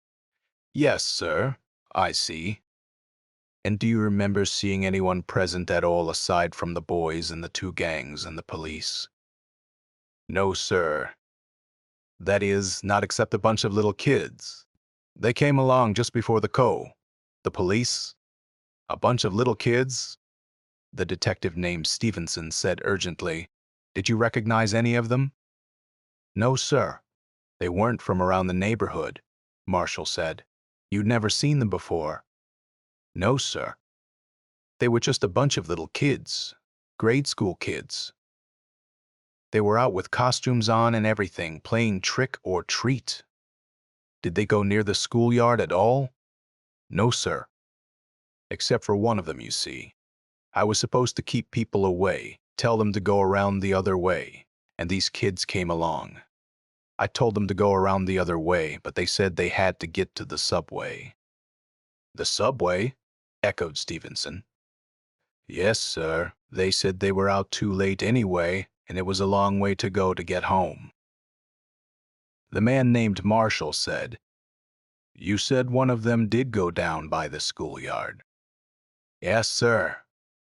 "Yes, sir. I see." "And do you remember seeing anyone present at all aside from the boys and the 2 gangs and the police?" "No, sir. That is, not except a bunch of little kids. They came along just before the co. The police? A bunch of little kids?" The detective named Stevenson said urgently, "Did you recognize any of them?" "No, sir. They weren't from around the neighborhood," Marshall said. "You'd never seen them before?" "No, sir. They were just a bunch of little kids, grade school kids. They were out with costumes on and everything, playing trick or treat." "Did they go near the schoolyard at all?" "No, sir. Except for one of them, you see. I was supposed to keep people away, tell them to go around the other way, and these kids came along. I told them to go around the other way, but they said they had to get to the subway." "The subway?" echoed Stevenson. "Yes, sir. They said they were out too late anyway, and it was a long way to go to get home." The man named Marshall said, "You said one of them did go down by the schoolyard." "Yes, sir.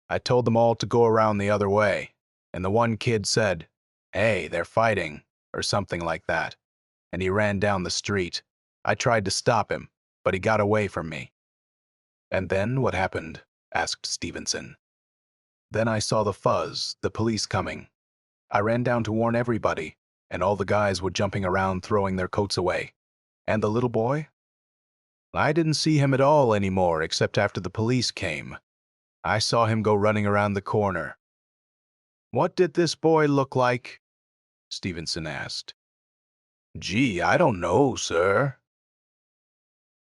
I told them all to go around the other way, and the one kid said, 'Hey, they're fighting,' or something like that, and he ran down the street. I tried to stop him, but he got away from me." "And then what happened?" asked Stevenson. "Then I saw the fuzz, the police coming. I ran down to warn everybody, and all the guys were jumping around throwing their coats away. And the little boy? I didn't see him at all anymore except after the police came. I saw him go running around the corner." "What did this boy look like?" Stevenson asked. "Gee, I don't know, sir."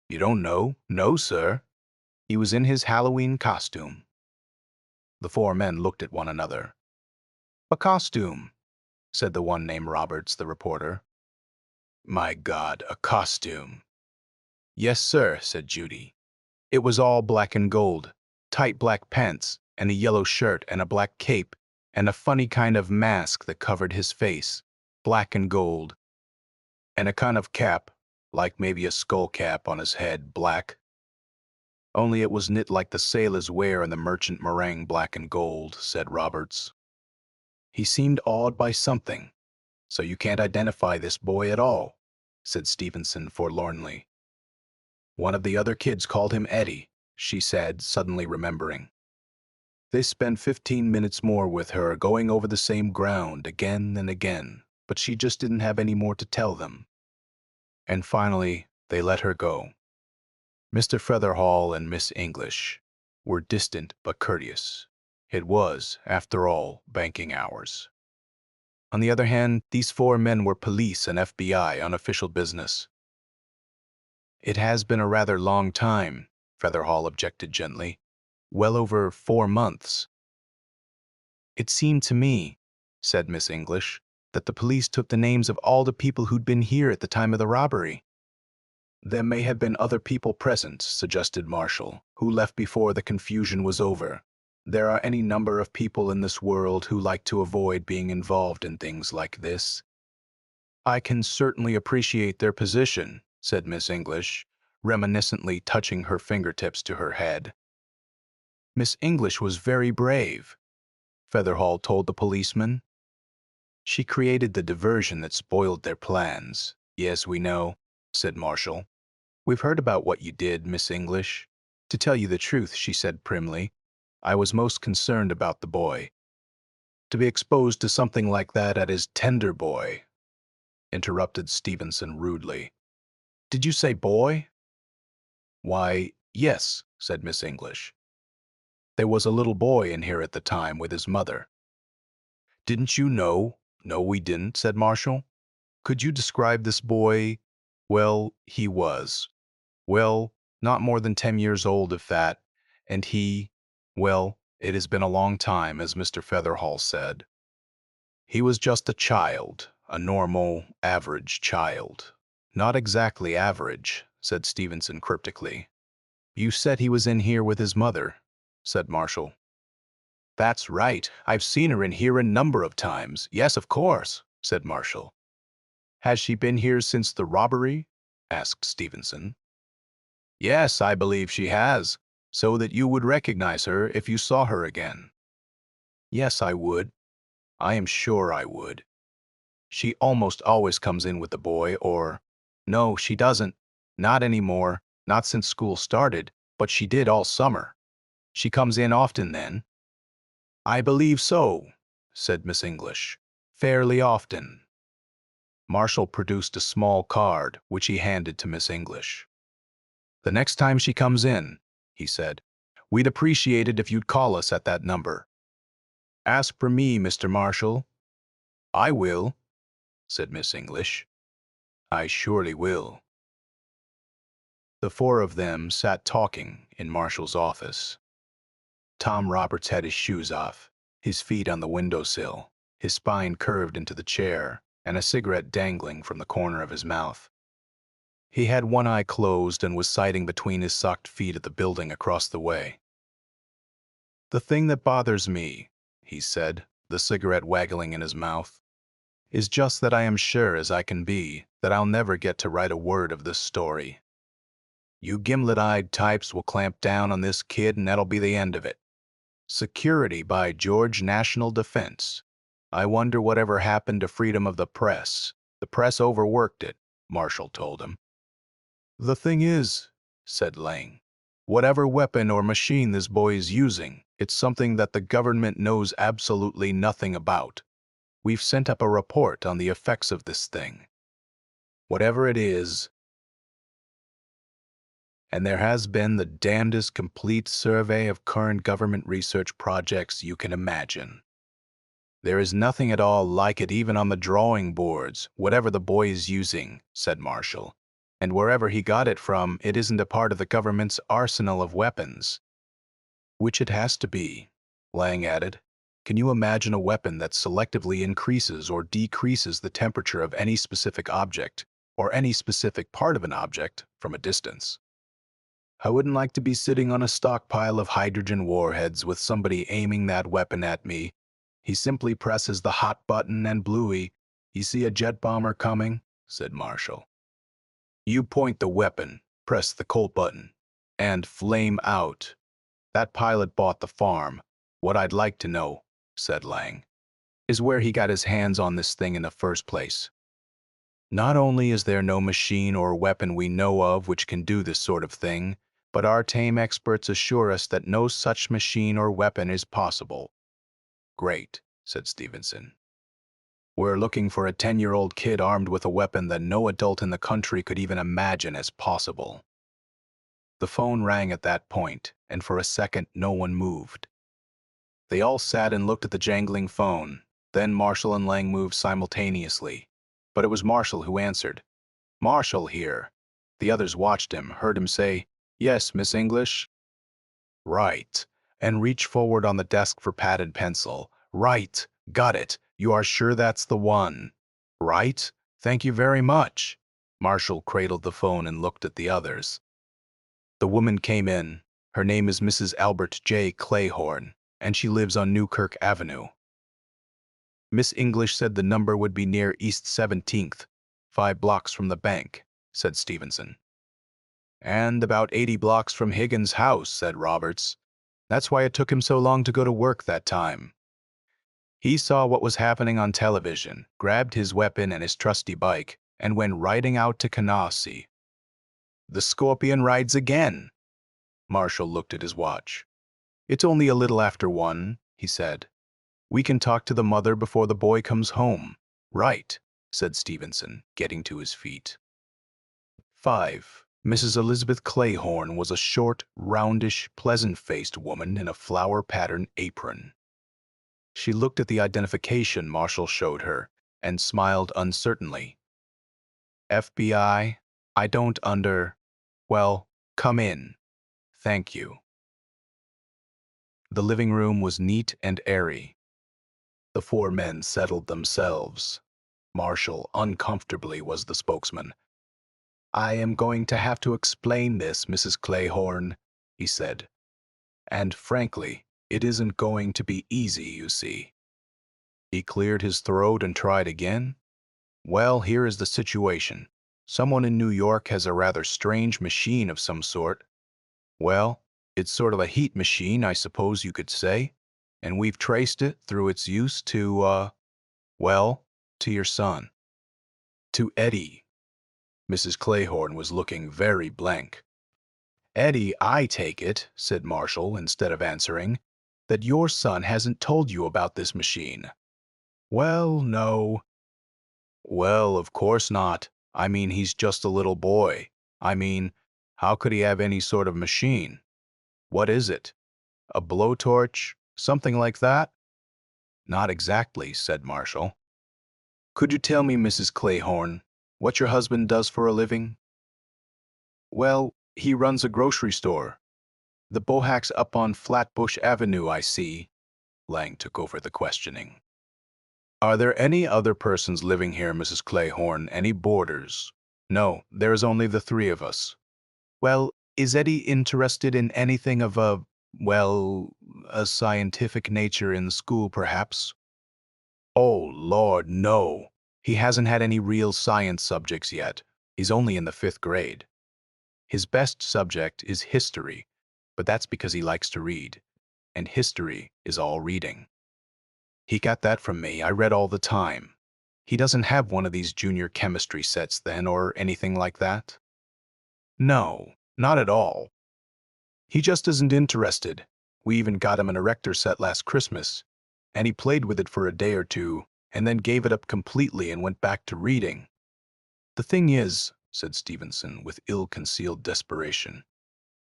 "You don't know?" "No, sir. He was in his Halloween costume." The 4 men looked at one another. "A costume," said the one named Roberts, the reporter. "My God, a costume." "Yes, sir," said Judy. "It was all black and gold, tight black pants, and a yellow shirt and a black cape, and a funny kind of mask that covered his face, black and gold, and a kind of cap, like maybe a skull cap on his head, black. Only it was knit like the sailors wear in the merchant meringue, black and gold," said Roberts. "He seemed awed by something. So you can't identify this boy at all," said Stevenson forlornly. "One of the other kids called him Eddie. she said, suddenly remembering. They spent 15 minutes more with her, going over the same ground again and again, but she just didn't have any more to tell them. And finally, they let her go. Mr. Featherhall and Miss English were distant but courteous. It was, after all, banking hours. On the other hand, these four men were police and FBI on official business. It has been a rather long time, Featherhall objected gently. Well over 4 months. It seemed to me, said Miss English, that the police took the names of all the people who'd been here at the time of the robbery. There may have been other people present, suggested Marshall, who left before the confusion was over. There are any number of people in this world who like to avoid being involved in things like this. I can certainly appreciate their position, said Miss English, reminiscently touching her fingertips to her head. Miss English was very brave, Featherhall told the policeman. She created the diversion that spoiled their plans. Yes, we know, said Marshall. We've heard about what you did, Miss English. To tell you the truth, she said primly, I was most concerned about the boy. To be exposed to something like that at his tender boy, interrupted Stevenson rudely. Did you say boy? Why, yes, said Miss English. There was a little boy in here at the time with his mother. Didn't you know? No, we didn't, said Marshall. Could you describe this boy? Well, he was. Well, not more than 10 years old, if that. And well, it has been a long time, as Mr. Featherhall said. He was just a child, a normal, average child. Not exactly average, said Stevenson cryptically. You said he was in here with his mother, said Marshall. That's right. I've seen her in here a number of times. Yes, of course, said Marshall. Has she been here since the robbery? Asked Stevenson. Yes, I believe she has, so that you would recognize her if you saw her again. Yes, I would. I am sure I would. She almost always comes in with the boy, or... No, she doesn't. Not anymore. Not since school started, but she did all summer. She comes in often then. I believe so, said Miss English. Fairly often. Marshall produced a small card, which he handed to Miss English. The next time she comes in, he said, we'd appreciate it if you'd call us at that number. Ask for me, Mr. Marshall. I will, said Miss English. I surely will. The four of them sat talking in Marshall's office. Tom Roberts had his shoes off, his feet on the windowsill, his spine curved into the chair, and a cigarette dangling from the corner of his mouth. He had one eye closed and was sighting between his socked feet at the building across the way. The thing that bothers me, he said, the cigarette waggling in his mouth, is just that I am sure as I can be that I'll never get to write a word of this story. You gimlet-eyed types will clamp down on this kid and that'll be the end of it. Security by George National Defense. I wonder whatever happened to freedom of the press. The press overworked it, Marshall told him. The thing is, said Lang, whatever weapon or machine this boy is using, it's something that the government knows absolutely nothing about. We've sent up a report on the effects of this thing. Whatever it is, and there has been the damnedest complete survey of current government research projects you can imagine. There is nothing at all like it even on the drawing boards, whatever the boy is using, said Marshall. And wherever he got it from, it isn't a part of the government's arsenal of weapons. Which it has to be, Lang added. Can you imagine a weapon that selectively increases or decreases the temperature of any specific object, or any specific part of an object, from a distance? I wouldn't like to be sitting on a stockpile of hydrogen warheads with somebody aiming that weapon at me. He simply presses the hot button and Bluey. You see a jet bomber coming? Said Marshall. You point the weapon, press the cold button, and flame out. That pilot bought the farm. What I'd like to know, said Lang, is where he got his hands on this thing in the first place. Not only is there no machine or weapon we know of which can do this sort of thing, but our tame experts assure us that no such machine or weapon is possible. Great, said Stevenson. We're looking for a 10-year-old kid armed with a weapon that no adult in the country could even imagine as possible. The phone rang at that point, and for a second no one moved. They all sat and looked at the jangling phone. Then Marshall and Lang moved simultaneously. But it was Marshall who answered. Marshall here. The others watched him, heard him say, Yes, Miss English. Right. And reach forward on the desk for pad and pencil. Right. Got it. You are sure that's the one? Right. Thank you very much. Marshall cradled the phone and looked at the others. The woman came in. Her name is Mrs. Albert J. Clayhorn, and she lives on Newkirk Avenue. Miss English said the number would be near East 17th, 5 blocks from the bank, said Stevenson. And about 80 blocks from Higgins' house, said Roberts. That's why it took him so long to go to work that time. He saw what was happening on television, grabbed his weapon and his trusty bike, and went riding out to Canarsie. The Scorpion rides again. Marshall looked at his watch. It's only a little after 1, he said. We can talk to the mother before the boy comes home. Right, said Stevenson, getting to his feet. 5. Mrs. Elizabeth Clayhorn was a short, roundish, pleasant-faced woman in a flower-patterned apron. She looked at the identification Marshall showed her and smiled uncertainly. FBI, I don't well, come in. Thank you. The living room was neat and airy. The 4 men settled themselves. Marshall, uncomfortably, was the spokesman. I am going to have to explain this, Mrs. Clayhorn, he said. And frankly, it isn't going to be easy, you see. He cleared his throat and tried again. Well, here is the situation. Someone in New York has a rather strange machine of some sort. Well, it's sort of a heat machine, I suppose you could say. And we've traced it through its use to, to your son. To Eddie. Mrs. Clayhorn was looking very blank. Eddie, I take it, said Marshall, instead of answering, that your son hasn't told you about this machine. Well, no. Well, of course not. I mean, he's just a little boy. I mean, how could he have any sort of machine? What is it? A blowtorch? Something like that? Not exactly, said Marshall. Could you tell me, Mrs. Clayhorn, what your husband does for a living? Well, he runs a grocery store. The Bohack's up on Flatbush Avenue, I see. Lang took over the questioning. Are there any other persons living here, Mrs. Clayhorn? Any boarders? No, there's only the 3 of us. Well, is Eddie interested in anything of a scientific nature in school, perhaps? Oh, Lord, no. He hasn't had any real science subjects yet. He's only in the 5th grade. His best subject is history, but that's because he likes to read, and history is all reading. He got that from me. I read all the time. He doesn't have one of these junior chemistry sets then, or anything like that? No, not at all. He just isn't interested. We even got him an erector set last Christmas, and he played with it for a day or 2, and then gave it up completely and went back to reading. The thing is, said Stevenson with ill-concealed desperation,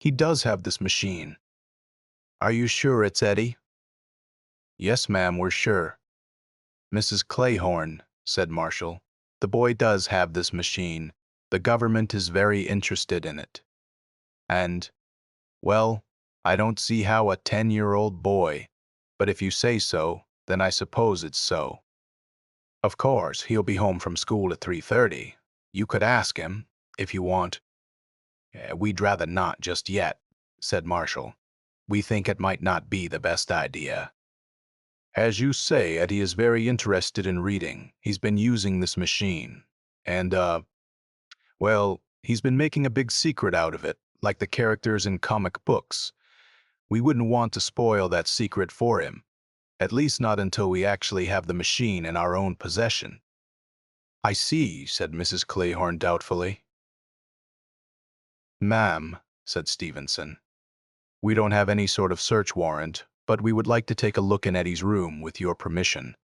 he does have this machine. Are you sure it's Eddie? Yes, ma'am, we're sure. Mrs. Clayhorn, said Marshall, the boy does have this machine. The government is very interested in it. And, well, I don't see how a 10-year-old boy, but if you say so, then I suppose it's so. Of course, he'll be home from school at 3:30. You could ask him, if you want. We'd rather not just yet, said Marshall. We think it might not be the best idea. As you say, Eddie is very interested in reading. He's been using this machine. And, he's been making a big secret out of it, like the characters in comic books. We wouldn't want to spoil that secret for him. At least not until we actually have the machine in our own possession. I see, said Mrs. Clayhorn doubtfully. Ma'am, said Stevenson. "We don't have any sort of search warrant, but we would like to take a look in Eddie's room with your permission."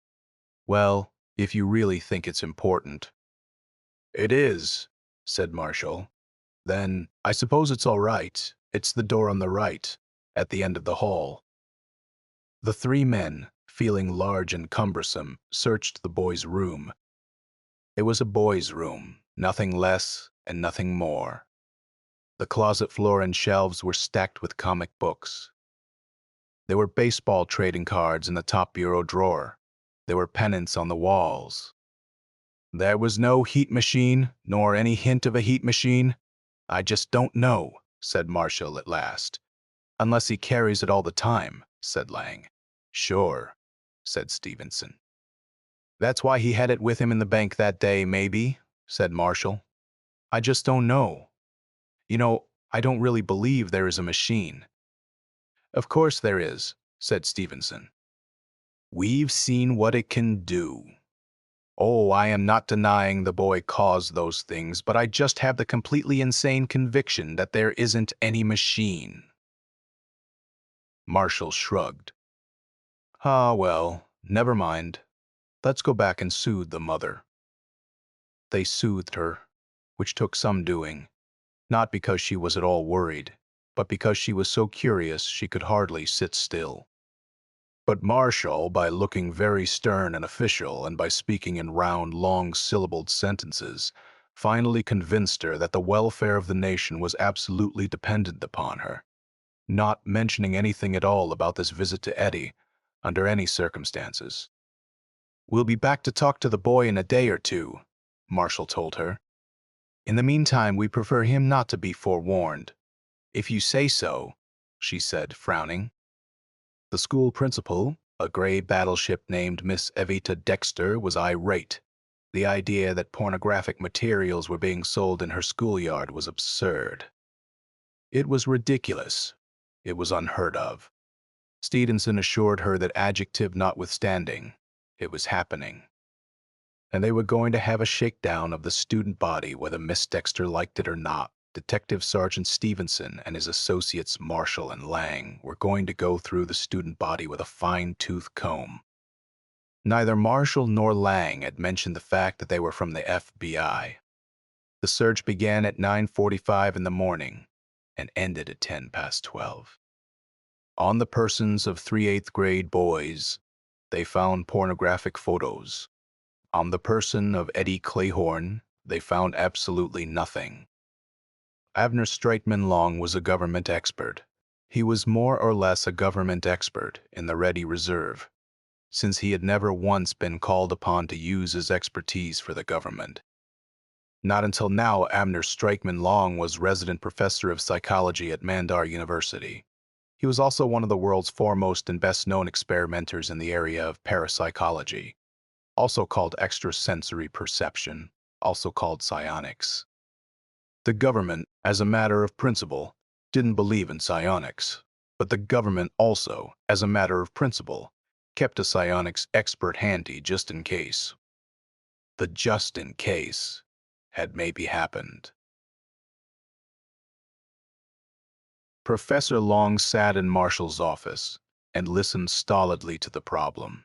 "Well, if you really think it's important." "It is," said Marshall. "Then I suppose it's all right. It's the door on the right, at the end of the hall." The three men, feeling large and cumbersome, searched the boy's room. It was a boy's room, nothing less and nothing more. The closet floor and shelves were stacked with comic books. There were baseball trading cards in the top bureau drawer. There were pennants on the walls. "There was no heat machine, nor any hint of a heat machine. I just don't know," said Marshall at last. "Unless he carries it all the time," said Lang. "Sure," said Stevenson. "That's why he had it with him in the bank that day, maybe," said Marshall. "I just don't know. You know, I don't really believe there is a machine." "Of course there is," said Stevenson. "We've seen what it can do. Oh, I am not denying the boy caused those things, but I just have the completely insane conviction that there isn't any machine." Marshall shrugged. "Ah, well, never mind. Let's go back and soothe the mother." They soothed her, which took some doing, not because she was at all worried, but because she was so curious she could hardly sit still. But Marshall, by looking very stern and official and by speaking in round, long-syllabled sentences, finally convinced her that the welfare of the nation was absolutely dependent upon her, not mentioning anything at all about this visit to Eddie, under any circumstances. "We'll be back to talk to the boy in a day or two," Marshall told her. "In the meantime, we prefer him not to be forewarned." "If you say so," she said, frowning. The school principal, a gray battleship named Miss Evita Dexter, was irate. The idea that pornographic materials were being sold in her schoolyard was absurd. It was ridiculous. It was unheard of. Stevenson assured her that adjective notwithstanding, it was happening. And they were going to have a shakedown of the student body whether Miss Dexter liked it or not. Detective Sergeant Stevenson and his associates Marshall and Lang were going to go through the student body with a fine-tooth comb. Neither Marshall nor Lang had mentioned the fact that they were from the FBI. The search began at 9:45 in the morning and ended at 12:10. On the persons of 3 eighth-grade boys, they found pornographic photos. On the person of Eddie Clayhorn, they found absolutely nothing. Abner Streitman Long was a government expert. He was more or less a government expert in the Ready Reserve, since he had never once been called upon to use his expertise for the government. Not until now, Abner Streitman Long was resident professor of psychology at Mandar University. He was also one of the world's foremost and best-known experimenters in the area of parapsychology, also called extrasensory perception, also called psionics. The government, as a matter of principle, didn't believe in psionics, but the government also, as a matter of principle, kept a psionics expert handy just in case. The just in case had maybe happened. Professor Long sat in Marshall's office and listened stolidly to the problem.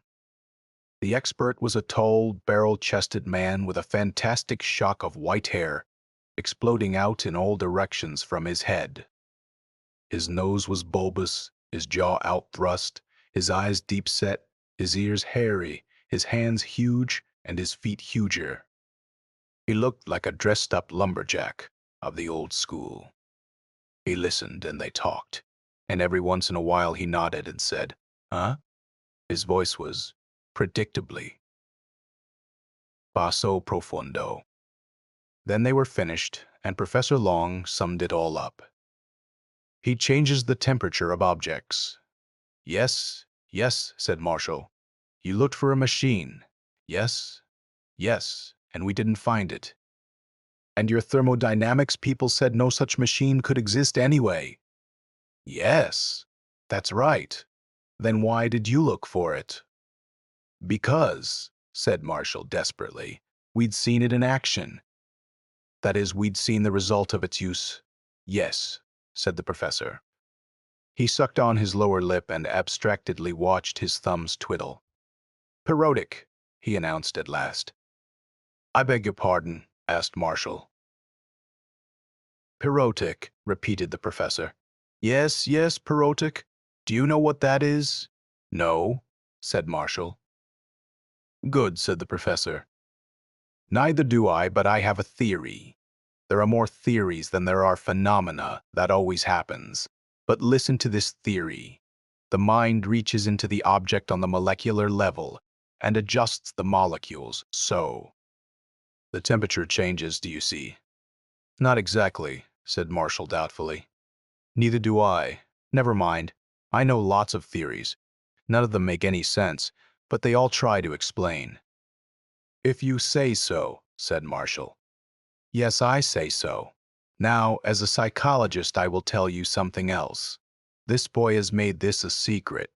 The expert was a tall, barrel-chested man with a fantastic shock of white hair exploding out in all directions from his head. His nose was bulbous, his jaw out-thrust, his eyes deep-set, his ears hairy, his hands huge, and his feet huger. He looked like a dressed-up lumberjack of the old school. He listened and they talked, and every once in a while he nodded and said, "Huh?" His voice was, predictably, basso profundo. Then they were finished, and Professor Long summed it all up. "He changes the temperature of objects." "Yes, yes," said Marshall. "You looked for a machine." "Yes, yes, and we didn't find it." "And your thermodynamics people said no such machine could exist anyway." "Yes, that's right. Then why did you look for it?" "Because," said Marshall desperately, "we'd seen it in action. That is, we'd seen the result of its use." "Yes," said the professor. He sucked on his lower lip and abstractedly watched his thumbs twiddle. Perotic, he announced at last. I beg your pardon, asked Marshall. Perotic, repeated the professor. Yes, yes, perotic. Do you know what that is? No, said Marshall. Good, said the professor. Neither do I, but I have a theory. There are more theories than there are phenomena. That always happens. But listen to this theory. The mind reaches into the object on the molecular level and adjusts the molecules, so. The temperature changes, do you see? Not exactly, said Marshall doubtfully. Neither do I. Never mind. I know lots of theories. None of them make any sense, but they all try to explain. If you say so, said Marshall. Yes, I say so. Now, as a psychologist, I will tell you something else. This boy has made this a secret.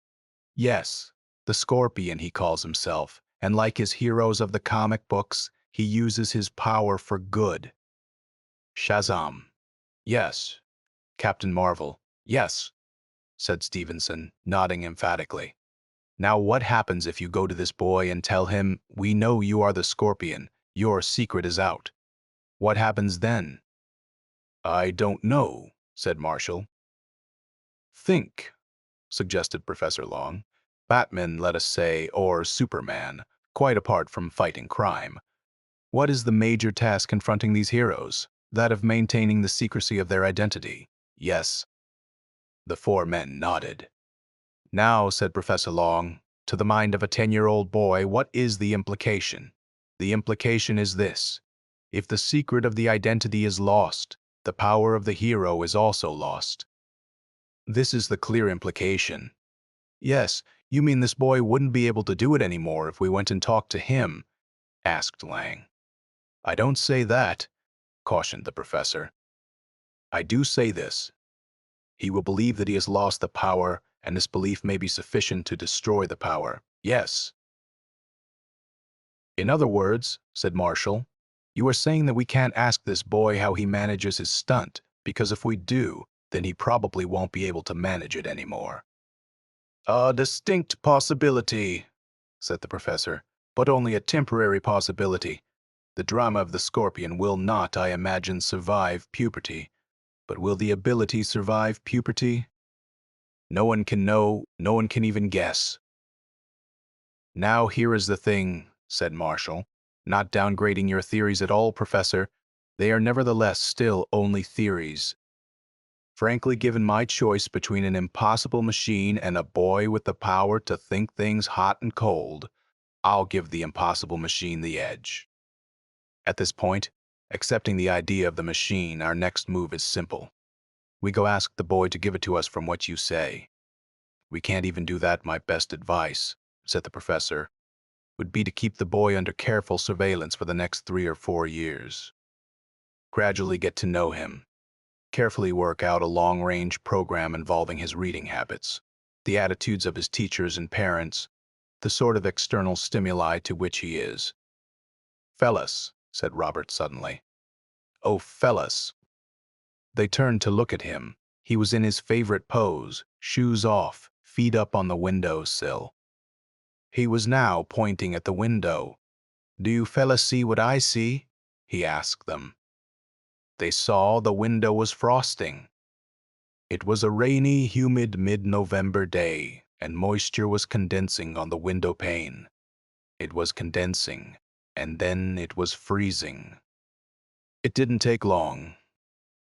Yes, the Scorpion, he calls himself, and like his heroes of the comic books, he uses his power for good. Shazam. Yes. Captain Marvel. Yes, said Stevenson, nodding emphatically. Now what happens if you go to this boy and tell him, we know you are the Scorpion, your secret is out? What happens then? I don't know, said Marshall. Think, suggested Professor Long. Batman, let us say, or Superman, quite apart from fighting crime. What is the major task confronting these heroes? That of maintaining the secrecy of their identity. Yes. The four men nodded. Now, said Professor Long, to the mind of a 10-year-old boy, what is the implication? The implication is this. If the secret of the identity is lost, the power of the hero is also lost. This is the clear implication. Yes, you mean this boy wouldn't be able to do it anymore if we went and talked to him? Asked Lang. I don't say that, cautioned the professor. I do say this. He will believe that he has lost the power, and this belief may be sufficient to destroy the power. Yes. In other words, said Marshall, you are saying that we can't ask this boy how he manages his stunt, because if we do, then he probably won't be able to manage it anymore. A distinct possibility, said the professor, but only a temporary possibility. The drama of the Scorpion will not, I imagine, survive puberty. But will the ability survive puberty? No one can know, no one can even guess. Now here is the thing, said Marshall, not downgrading your theories at all, Professor. They are nevertheless still only theories. Frankly, given my choice between an impossible machine and a boy with the power to think things hot and cold, I'll give the impossible machine the edge. At this point, accepting the idea of the machine, our next move is simple. We go ask the boy to give it to us from what you say. We can't even do that. My best advice, said the professor, would be to keep the boy under careful surveillance for the next 3 or 4 years. Gradually get to know him. Carefully work out a long-range program involving his reading habits, the attitudes of his teachers and parents, the sort of external stimuli to which he is. Fellas, said Robert suddenly. Oh, fellas. They turned to look at him. He was in his favorite pose, shoes off, feet up on the window sill. He was now pointing at the window. Do you fellas see what I see? He asked them. They saw the window was frosting. It was a rainy, humid mid-November day, and moisture was condensing on the window pane. It was condensing, and then it was freezing. It didn't take long.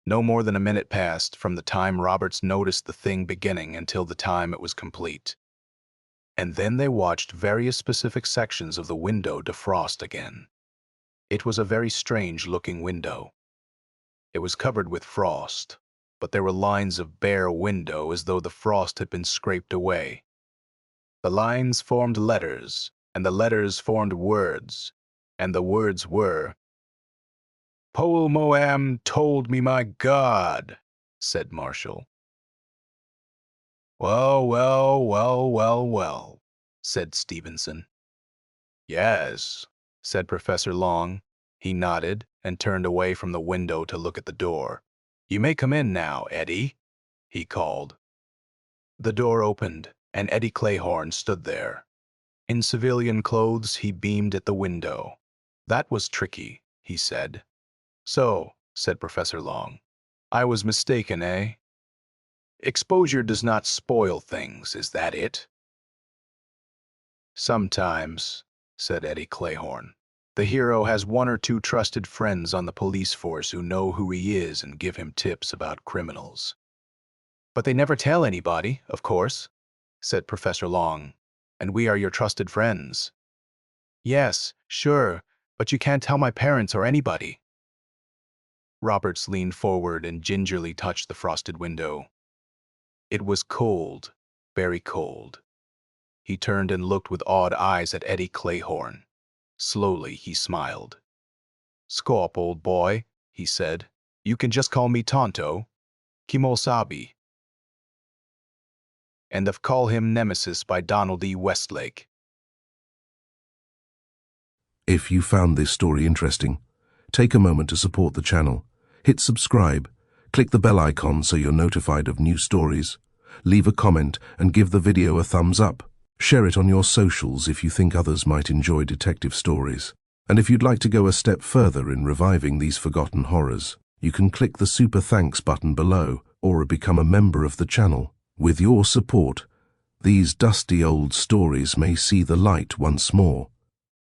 No more than a minute passed from the time Roberts noticed the thing beginning until the time it was complete. And then they watched various specific sections of the window defrost again. It was a very strange-looking window. It was covered with frost, but there were lines of bare window as though the frost had been scraped away. The lines formed letters, and the letters formed words, and the words were, Pol Moam told me, my God, said Marshall. Well, well, well, well, well, said Stevenson. Yes, said Professor Long. He nodded and turned away from the window to look at the door. You may come in now, Eddie, he called. The door opened, and Eddie Clayhorn stood there. In civilian clothes, he beamed at the window. "That was tricky," he said. "So," said Professor Long, "I was mistaken, eh? Exposure does not spoil things, is that it?" "Sometimes," said Eddie Clayhorn. "The hero has one or two trusted friends on the police force who know who he is and give him tips about criminals." "But they never tell anybody, of course," said Professor Long. "And we are your trusted friends." "Yes, sure, but you can't tell my parents or anybody." Roberts leaned forward and gingerly touched the frosted window. It was cold, very cold. He turned and looked with awed eyes at Eddie Clayhorn. Slowly, he smiled. "Scorp, old boy," he said. "You can just call me Tonto. Kimosabi." And of Call Him Nemesis by Donald E. Westlake. If you found this story interesting, take a moment to support the channel. Hit subscribe, click the bell icon so you're notified of new stories, leave a comment and give the video a thumbs up. Share it on your socials if you think others might enjoy detective stories. And if you'd like to go a step further in reviving these forgotten horrors, you can click the super thanks button below or become a member of the channel. With your support, these dusty old stories may see the light once more.